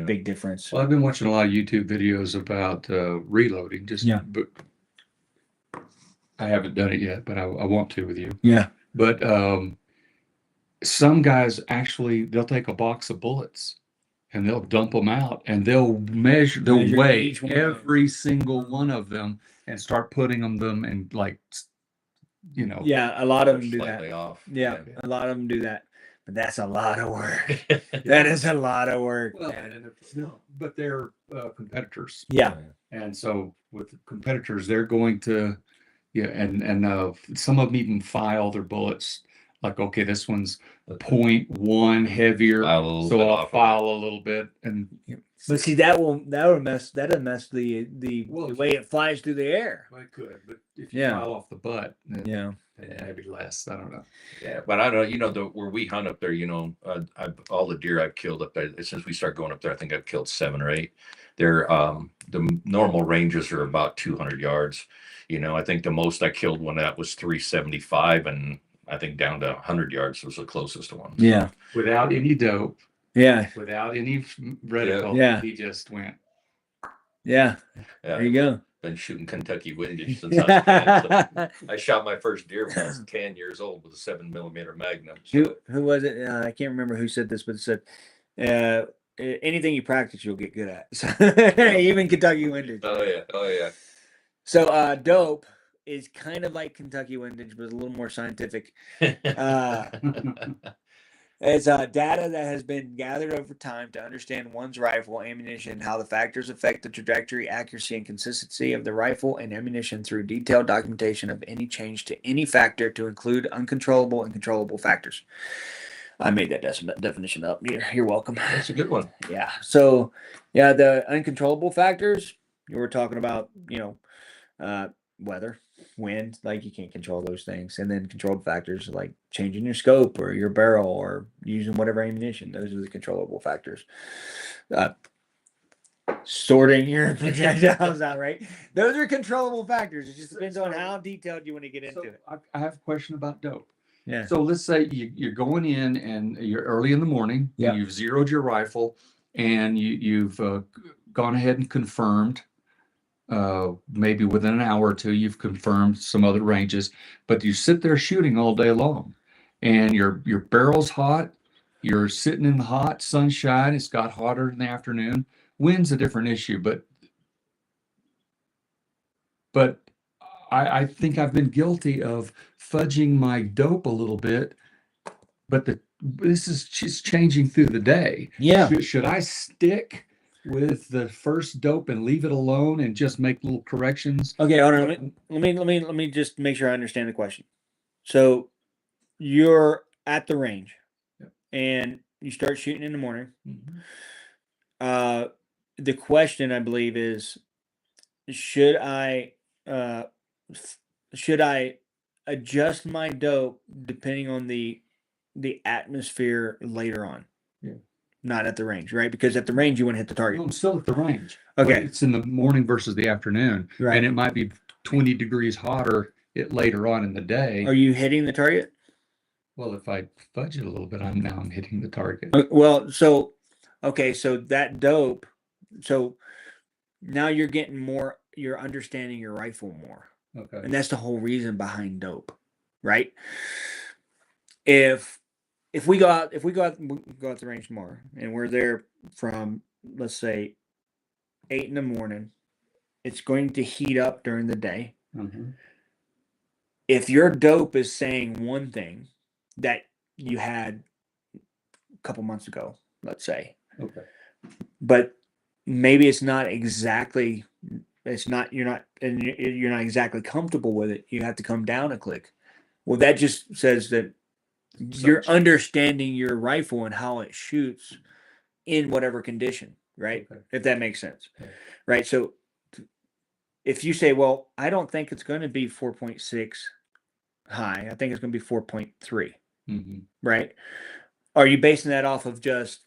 S1: big difference.
S3: Well, I've been watching a lot of YouTube videos about reloading. But I haven't done it yet, but I want to with you.
S1: Yeah.
S3: But some guys actually, they'll take a box of bullets and they'll dump them out and they'll
S1: Measure
S3: weigh
S1: each one.
S3: every single one of them and start putting them in, like,
S1: Yeah, a lot of them do
S2: slightly
S1: that.
S2: off.
S1: Yeah, a lot of them do that. But that's a lot of work. That is a lot of work.
S3: Well, but they're competitors.
S1: Yeah.
S3: And so with competitors, they're going to, and some of them even file their bullets. Like, okay, this one's 0.1 heavier, so I'll file a little bit. And
S1: but see, that'll mess the way it flies through the air.
S3: Well, it could, but if you file off the butt, then maybe less. I don't know.
S2: Yeah, but I don't know, where we hunt up there, all the deer I've killed up there, since we started going up there, I think I've killed 7 or 8. They're the normal ranges are about 200 yards. I think the most I killed one that was 375, and I think down to 100 yards was the closest one.
S1: Yeah.
S3: Without any dope.
S1: Yeah.
S3: Without any reticle.
S1: Yeah.
S3: He just went.
S1: Yeah. There you go.
S2: Been shooting Kentucky windage since I was 10. So I shot my first deer when I was 10 years old with a 7mm Magnum. So.
S1: Who was it? I can't remember who said this, but it said, anything you practice, you'll get good at. So, even Kentucky windage.
S2: Oh yeah.
S1: So dope is kind of like Kentucky windage, but it's a little more scientific. It's data that has been gathered over time to understand one's rifle, ammunition, how the factors affect the trajectory, accuracy, and consistency of the rifle and ammunition through detailed documentation of any change to any factor to include uncontrollable and controllable factors. I made that definition up. You're welcome.
S2: That's a good one.
S1: Yeah. So, the uncontrollable factors, you were talking about, weather, wind, like you can't control those things. And then controlled factors like changing your scope or your barrel or using whatever ammunition. Those are the controllable factors. Sorting your projectiles out, right? Those are controllable factors. It just depends on how detailed you want to get into it.
S3: I have a question about dope.
S1: Yeah.
S3: So let's say you're going in and you're early in the morning.
S1: Yeah.
S3: And you've zeroed your rifle and you've gone ahead and confirmed. Maybe within an hour or 2, you've confirmed some other ranges, but you sit there shooting all day long, and your barrel's hot. You're sitting in the hot sunshine. It's got hotter in the afternoon. Wind's a different issue, but I think I've been guilty of fudging my dope a little bit, but this is just changing through the day.
S1: Yeah.
S3: Should I stick with the first dope and leave it alone and just make little corrections?
S1: Okay, hold on. Let me just make sure I understand the question. So you're at the range, and you start shooting in the morning.
S3: Mm-hmm.
S1: The question, I believe, is should I adjust my dope depending on the atmosphere later on?
S3: Yeah.
S1: Not at the range, right? Because at the range you want to hit the target.
S3: No, I'm still at the range.
S1: Okay.
S3: But it's in the morning versus the afternoon.
S1: Right.
S3: And it might be 20 degrees hotter later on in the day.
S1: Are you hitting the target?
S3: Well, if I fudge it a little bit, I'm hitting the target.
S1: Well, so that dope, so now you're getting more, you're understanding your rifle more.
S3: Okay.
S1: And that's the whole reason behind dope, right? If we go out the range tomorrow and we're there from, let's say, 8 in the morning, it's going to heat up during the day.
S3: Mm-hmm.
S1: If your dope is saying one thing that you had a couple months ago, let's say,
S3: okay,
S1: but maybe you're not exactly comfortable with it, you have to come down a click. Well, that just says that you're understanding your rifle and how it shoots in whatever condition, right? Okay. If that makes sense. Okay. Right? So if you say, well, I don't think it's going to be 4.6 high, I think it's going to be 4.3,
S3: mm-hmm.
S1: right? Are you basing that off of just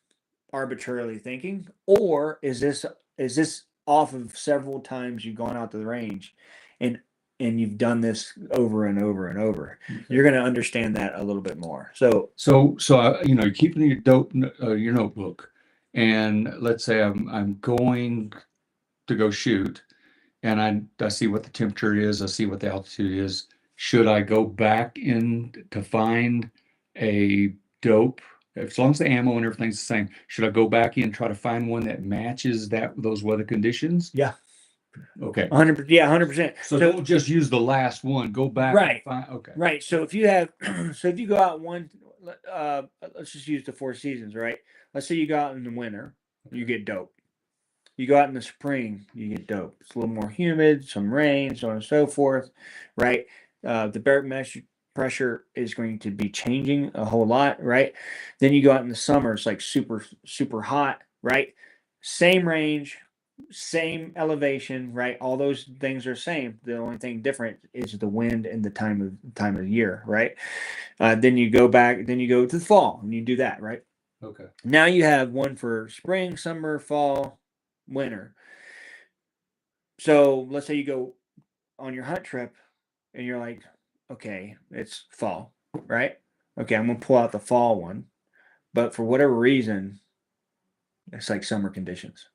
S1: arbitrarily thinking, or is this is this off of several times you've gone out to the range and you've done this over and over and over, you're going to understand that a little bit more. So
S3: you're keeping your notebook, and let's say I'm going to go shoot, and I see what the temperature is, I see what the altitude is. Should I go back in to find a dope? As long as the ammo and everything's the same, should I go back in and try to find one that matches those weather conditions?
S1: yeah,
S3: Okay.
S1: 100%. Yeah, 100%.
S3: So don't just use the last one. Go back
S1: Right.
S3: and find. Okay.
S1: Right. So if you have, so if you go out let's just use the 4 seasons, right? Let's say you go out in the winter, you get dope. You go out in the spring, you get dope. It's a little more humid, some rain, so on and so forth, right? The barometric pressure is going to be changing a whole lot, right? Then you go out in the summer, it's like super, super hot, right? Same range, same elevation, right? All those things are same. The only thing different is the wind and the time of year, right? Then you go to the fall and you do that, right?
S3: Okay.
S1: Now you have one for spring, summer, fall, winter. So let's say you go on your hunt trip and you're like, okay, it's fall, right? Okay, I'm gonna pull out the fall one, but for whatever reason, it's like summer conditions.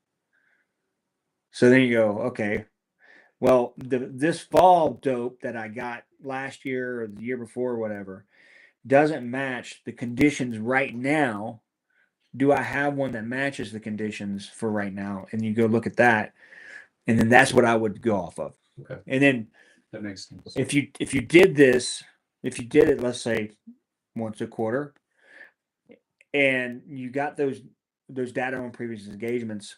S1: So then you go, okay, well, this fall dope that I got last year or the year before or whatever doesn't match the conditions right now. Do I have one that matches the conditions for right now? And you go look at that, and then that's what I would go off of.
S3: Okay.
S1: And then
S3: That makes sense.
S1: if you did it, let's say once a quarter, and you got those data on previous engagements,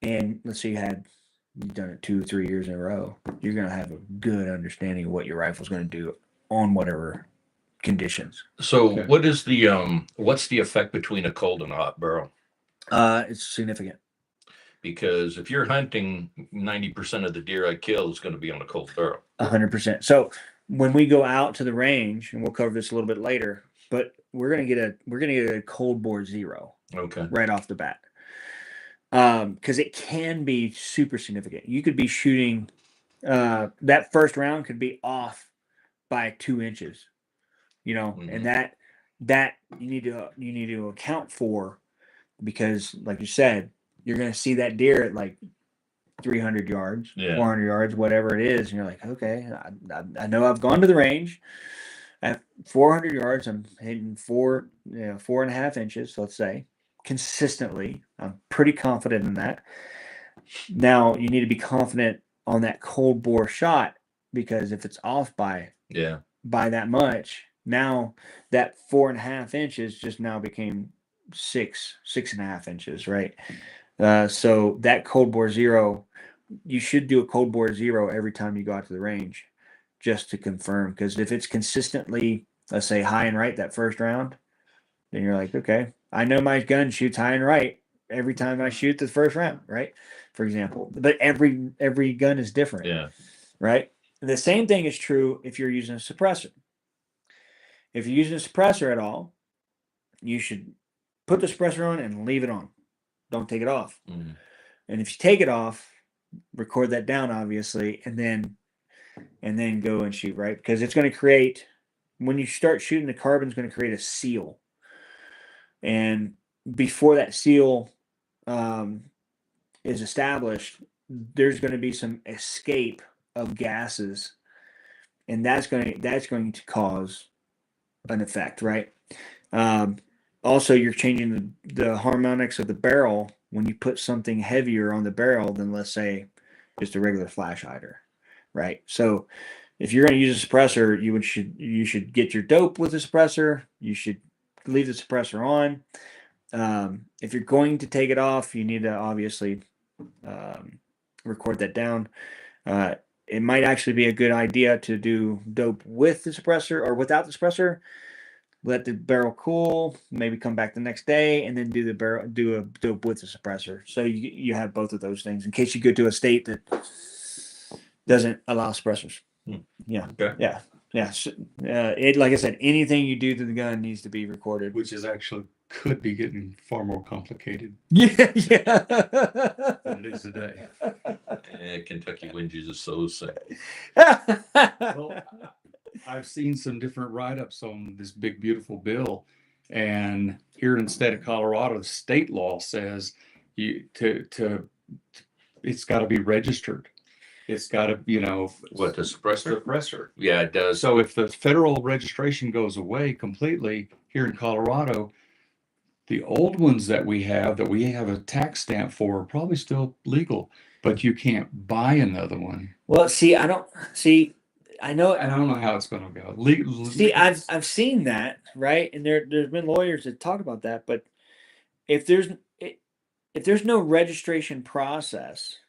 S1: and let's say you've done it 2 or 3 years in a row, you're gonna have a good understanding of what your rifle's gonna do on whatever conditions.
S2: So
S3: Okay.
S2: what is the what's the effect between a cold and a hot barrel?
S1: It's significant.
S2: Because if you're hunting, 90% of the deer I kill is going to be on a cold barrel.
S1: 100%. So when we go out to the range, and we'll cover this a little bit later, but we're gonna get a cold bore 0
S2: Okay.
S1: right off the bat, because it can be super significant. You could be shooting that first round could be off by 2 inches, and that you need to account for, because like you said, you're going to see that deer at like 300 yards, 400 yards, whatever it is. And you're like, okay, I know I've gone to the range at 400 yards. I'm hitting 4.5 inches, let's say, consistently. I'm pretty confident in that. Now you need to be confident on that cold bore shot, because if it's off by that much, now that 4.5 inches just now became 6.5 inches, right? So that cold bore 0, you should do a cold bore 0 every time you go out to the range, just to confirm. Because if it's consistently, let's say, high and right that first round, then you're like, okay, I know my gun shoots high and right every time I shoot the first round, right? For example, but every gun is different, right? The same thing is true if you're using a suppressor. If you're using a suppressor at all, you should put the suppressor on and leave it on. Don't take it off.
S2: Mm.
S1: And if you take it off, record that down, obviously, and then go and shoot, right? Because it's going to create, when you start shooting, the carbon's going to create a seal. And before that seal is established, there's going to be some escape of gases, and that's going to cause an effect, right? Also, you're changing the harmonics of the barrel when you put something heavier on the barrel than, let's say, just a regular flash hider, right? So if you're going to use a suppressor, you should get your dope with a suppressor. You should leave the suppressor on. If you're going to take it off, you need to obviously record that down. It might actually be a good idea to do dope with the suppressor or without the suppressor. Let the barrel cool, maybe come back the next day, and then do a dope with the suppressor. So you have both of those things in case you go to a state that doesn't allow suppressors. Yeah.
S2: Okay.
S1: Yeah. Yeah. So, like I said, anything you do to the gun needs to be recorded.
S3: Which is actually could be getting far more complicated
S1: Yeah, yeah.
S3: than it is today.
S2: Kentucky whinges is so sad.
S3: Well, I've seen some different write-ups on this big, beautiful bill. And here in the state of Colorado, the state law says it's got to be registered. It's got to,
S2: What, the suppressor?
S3: suppressor.
S2: Yeah, it does.
S3: So if the federal registration goes away completely here in Colorado, the old ones that we have a tax stamp for are probably still legal, but you can't buy another one.
S1: Well, see, I know.
S3: And I don't know how it's going to go.
S1: See, I've seen that, right? And there's been lawyers that talk about that. But if there's no registration process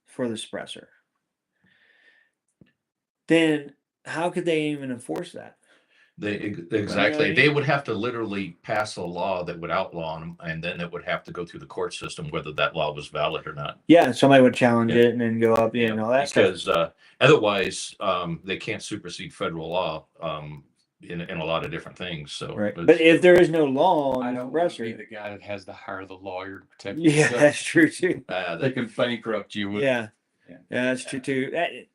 S1: for the suppressor, then how could they even enforce that?
S2: Exactly. They would have to literally pass a law that would outlaw them, and then it would have to go through the court system whether that law was valid or not.
S1: Yeah, somebody would challenge it and then go up and all that
S2: because
S1: stuff.
S2: Otherwise, they can't supersede federal law in a lot of different things. So,
S1: right. But if there is no law
S3: I
S1: on the
S3: don't want to be
S1: suppressor,
S3: the guy that has to hire the lawyer to protect
S1: yeah,
S3: himself.
S1: that's true too.
S3: They can bankrupt you with.
S1: Yeah, that's true too.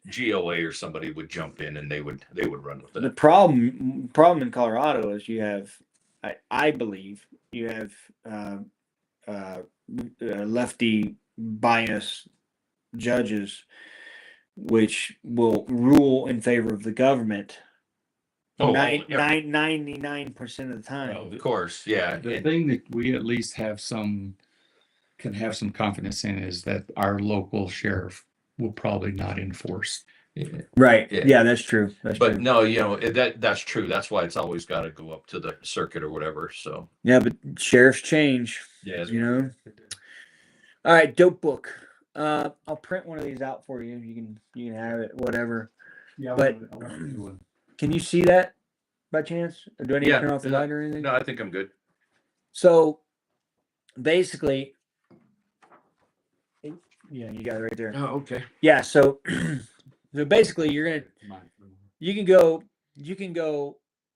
S2: GOA or somebody would jump in and they would run with
S1: The
S2: it.
S1: problem in Colorado is you have, I believe, you have lefty bias judges, which will rule in favor of the government. 99% of the time.
S2: Of course, yeah.
S3: The thing that we at least can have some confidence in is that our local sheriff will probably not enforce.
S1: Right. Yeah, that's true. That's
S2: But
S1: true.
S2: no, that's true. That's why it's always got to go up to the circuit or whatever. So
S1: Yeah, but sheriffs change.
S2: yeah,
S1: All right, dope book. I'll print one of these out for you. You can have it, whatever.
S3: Yeah,
S1: But can you see that by chance? Or do I need to turn off the light or anything?
S2: No, I think I'm good.
S1: So basically, yeah, you got it right there.
S2: Oh, okay.
S1: Yeah, so basically you can go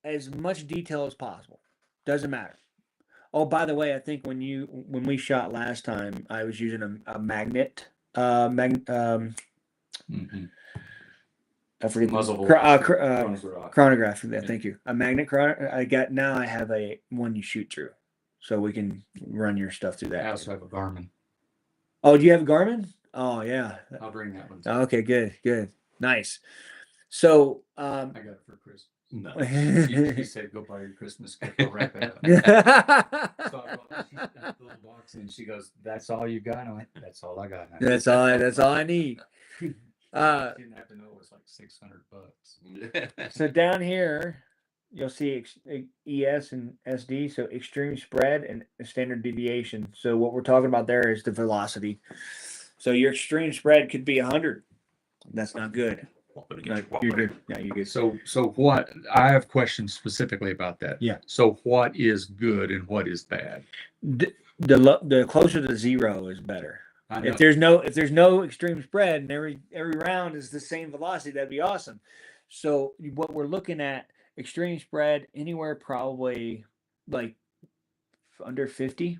S1: as much detail as possible. Doesn't matter. Oh, by the way, I think when we shot last time, I was using a magnet. I forget
S3: Muzzle
S1: chronograph. Yeah, thank you. A magnet chronograph. I have a one you shoot through, so we can run your stuff through that.
S3: I also have a Garmin.
S1: Oh, do you have a Garmin? Oh, yeah.
S3: I'll bring that one.
S1: Okay, good, nice. So,
S3: I got it for Christmas.
S2: No.
S3: He said, "Go buy your Christmas gift. Go wrap it up." So I bought this little box, and she goes, "That's all you got?" I went, "That's all I got."
S1: That's all I need.
S3: Didn't have to know it was like $600.
S1: So down here, you'll see ES and SD, so extreme spread and standard deviation. So what we're talking about there is the velocity. So your extreme spread could be 100. That's not good. You're good. Yeah, you're good.
S3: So what? I have questions specifically about that.
S1: Yeah.
S3: So what is good and what is bad?
S1: The closer to zero is better. If there's no extreme spread and every round is the same velocity, that'd be awesome. So what we're looking at, extreme spread anywhere probably like under 50.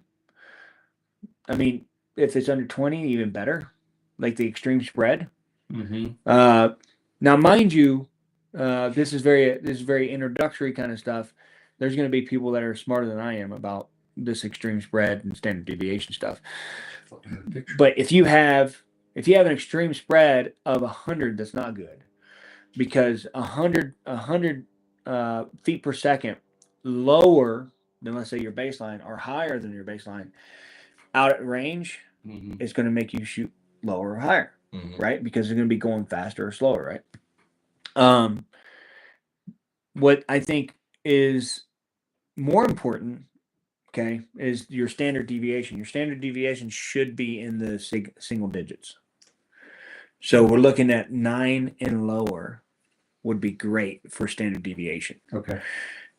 S1: I mean, if it's under 20, even better. Like the extreme spread.
S3: Mm-hmm.
S1: Now, mind you, this is very introductory kind of stuff. There's going to be people that are smarter than I am about this extreme spread and standard deviation stuff. But if you have an extreme spread of 100, that's not good, because 100 feet per second lower than, let's say, your baseline, or higher than your baseline out at range, is going to make you shoot lower or higher. Right? Because they're going to be going faster or slower, right? What I think is more important, okay, is your standard deviation. Your standard deviation should be in the single digits. So we're looking at 9 and lower would be great for standard deviation.
S3: Okay.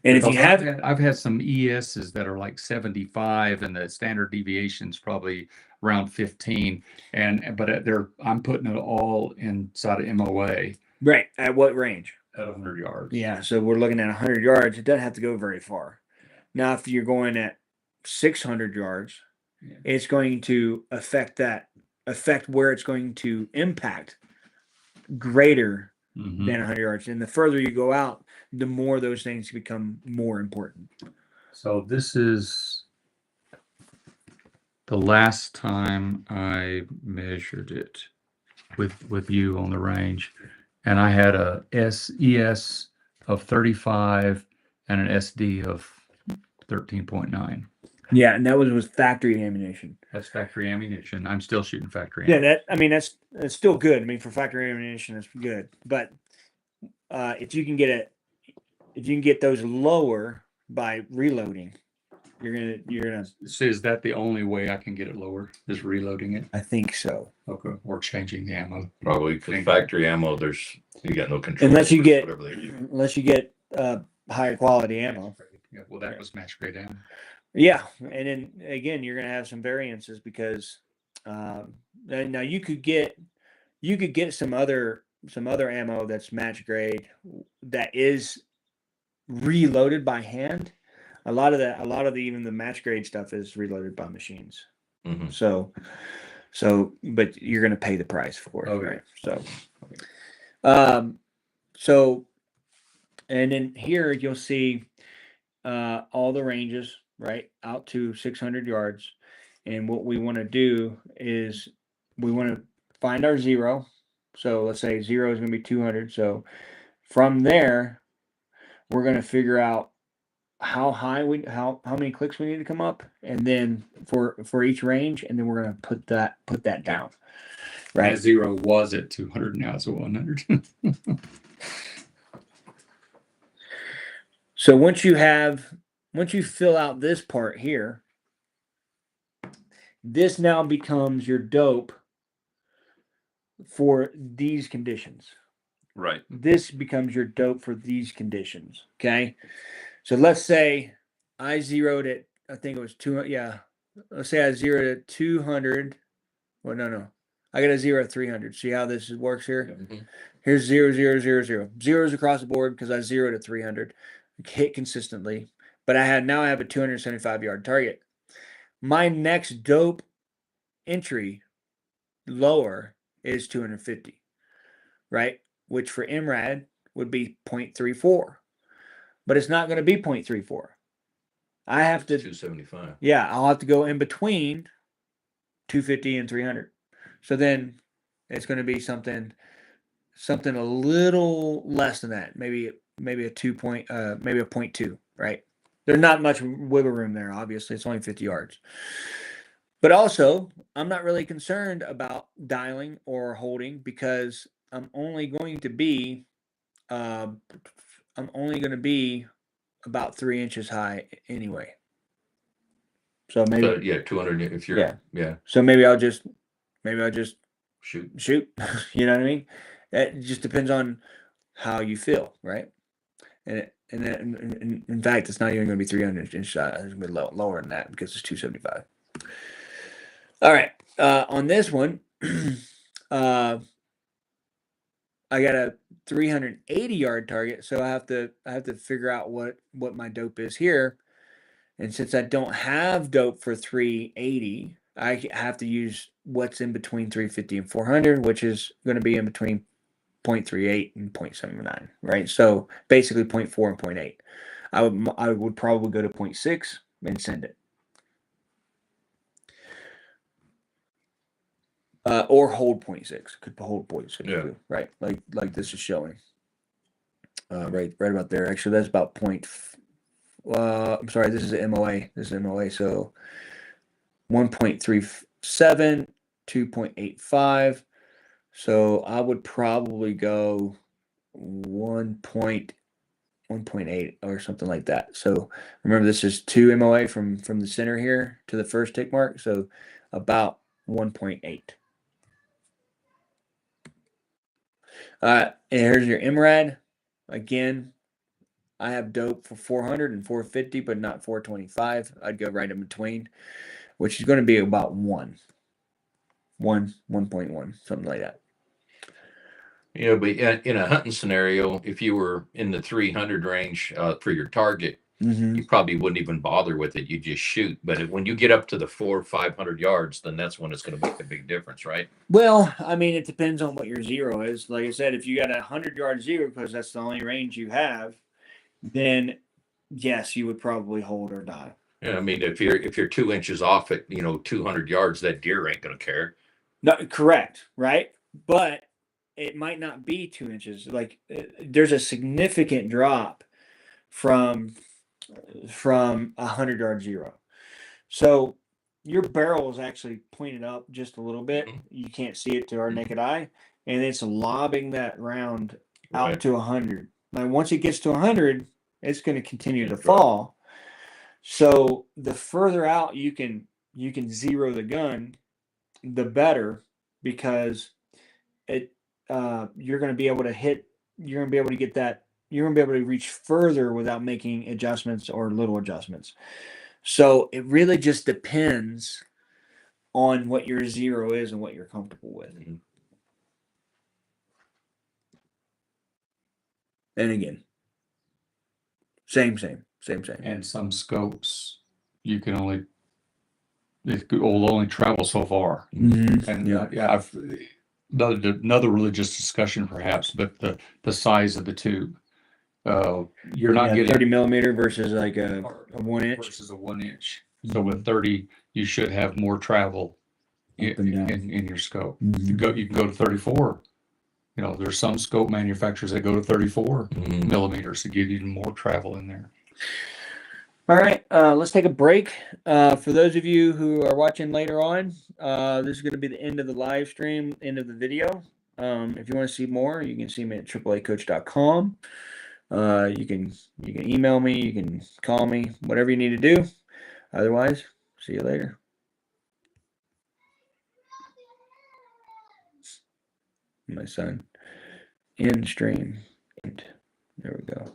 S1: And
S3: because
S1: if you have,
S3: I've had some ESs that are like 75, and the standard deviation's probably around 15, but I'm putting it all inside of MOA.
S1: Right. At what range?
S3: At 100 yards.
S1: Yeah. So we're looking at 100 yards. It doesn't have to go very far. Now, if you're going at 600 yards,
S3: Yeah.
S1: it's going to affect where it's going to impact greater
S3: Mhm.
S1: than 100 yards. And the further you go out, the more those things become more important.
S3: So this is the last time I measured it with you on the range, and I had a SES of 35 and an SD of 13.9.
S1: Yeah, and that was with factory ammunition.
S3: That's factory ammunition. I'm still shooting factory
S1: Yeah,
S3: ammunition.
S1: that's still good. I mean, for factory ammunition, it's good. But if you can get those lower by reloading, you're gonna.
S3: So is that the only way I can get it lower? Is reloading it?
S1: I think so.
S3: Okay. Or changing the ammo.
S2: Probably because factory ammo, you got no control.
S1: Unless you
S2: over
S1: get
S2: whatever they do.
S1: higher quality ammo.
S3: Yeah, well, that was match grade ammo.
S1: Yeah, and then again, you're gonna have some variances because now you could get some other ammo that's match grade that is reloaded by hand. A lot of the even the match grade stuff is reloaded by machines.
S2: Mhm.
S1: So, but you're gonna pay the price for it,
S3: Okay.
S1: right? So, and then here you'll see all the ranges, right, out to 600 yards. And what we want to do is we want to find our zero. So let's say zero is going to be 200. So from there, we're going to figure out how high how many clicks we need to come up, and then for each range, and then we're going to put that down.
S3: My
S1: Right.
S3: zero was at 200. Now it's at 100.
S1: So once you fill out this part here, this now becomes your dope for these conditions.
S2: Right.
S1: This becomes your dope for these conditions. Okay. So let's say I zeroed it. I think it was 200. Yeah. Let's say I zeroed at 200. Well, no. I got a zero at 300. See how this works here?
S2: Mhm.
S1: Here's 0, 0, 0, 0. Zeros across the board because I zeroed at 300. Hit consistently. But I have a 275 yard target. My next dope entry lower is 250, right? Which for MRAD would be 0.34. But it's not going to be 0.34. I have to
S2: 275.
S1: Yeah, I'll have to go in between 250 and 300. So then it's going to be something a little less than that. Maybe a 0.2, right? There's not much wiggle room there, obviously. It's only 50 yards. But also, I'm not really concerned about dialing or holding because I'm only going to be about 3 inches high anyway. So maybe
S2: 200 if you're yeah.
S1: So maybe I'll just
S2: Shoot.
S1: You know what I mean? It just depends on how you feel, right? And in fact, it's not even going to be 300 inch shot. It's going to be lower than that because it's 275. All right. On this one, I got a 380 yard target, so I have to figure out what my dope is here. And since I don't have dope for 380, I have to use what's in between 350 and 400, which is going to be in between 0.38 and 0.79, right? So basically 0.4 and 0.8. I would probably go to 0.6 and send it. Or hold 0.6. Could hold 0.6 too, right? Like this is showing. Right about there. Actually, that's about I'm sorry, this is MOA. This is MOA. So 1.37, 2.85. So I would probably go 1.8 or something like that. So remember, this is 2 MOA from the center here to the first tick mark. So about 1.8. And here's your MRAD. Again, I have dope for 400 and 450, but not 425. I'd go right in between, which is going to be about 1.1, something like that.
S2: Yeah, but in a hunting scenario, if you were in the 300 range for your target, you probably wouldn't even bother with it. You just shoot. But when you get up to the 400 or 500 yards, then that's when it's going to make a big difference, right?
S1: Well, I mean, it depends on what your zero is. Like I said, if you got 100-yard zero because that's the only range you have, then yes, you would probably hold or die.
S2: Yeah, I mean, if you're 2 inches off at 200 yards, that deer ain't going to care.
S1: No, correct, right? But it might not be 2 inches. Like there's a significant drop from 100-yard zero. So your barrel is actually pointed up just a little bit. You can't see it to our naked eye, and it's lobbing that round out to 100. Now, once it gets to 100, it's going to continue to fall. So the further out you can zero the gun, the better, because you're going to be able to hit. You're going to be able to get that. You're going to be able to reach further without making adjustments or little adjustments. So it really just depends on what your zero is and what you're comfortable with. And again, same.
S3: And some scopes, you can only, it will only travel so far. And yeah, another religious discussion perhaps, but the size of the tube. You're not getting
S1: 30 millimeter versus like a 1 inch
S3: versus a 1 inch. So with 30, you should have more travel in your scope. You can go to 34. There's some scope manufacturers that go to 34 millimeters to give you more travel in there.
S1: All right, let's take a break. For those of you who are watching later on, this is going to be the end of the live stream, end of the video. If you want to see more, you can see me at AAAcoach.com. You can email me, you can call me, whatever you need to do. Otherwise, see you later. My son. End stream. There we go.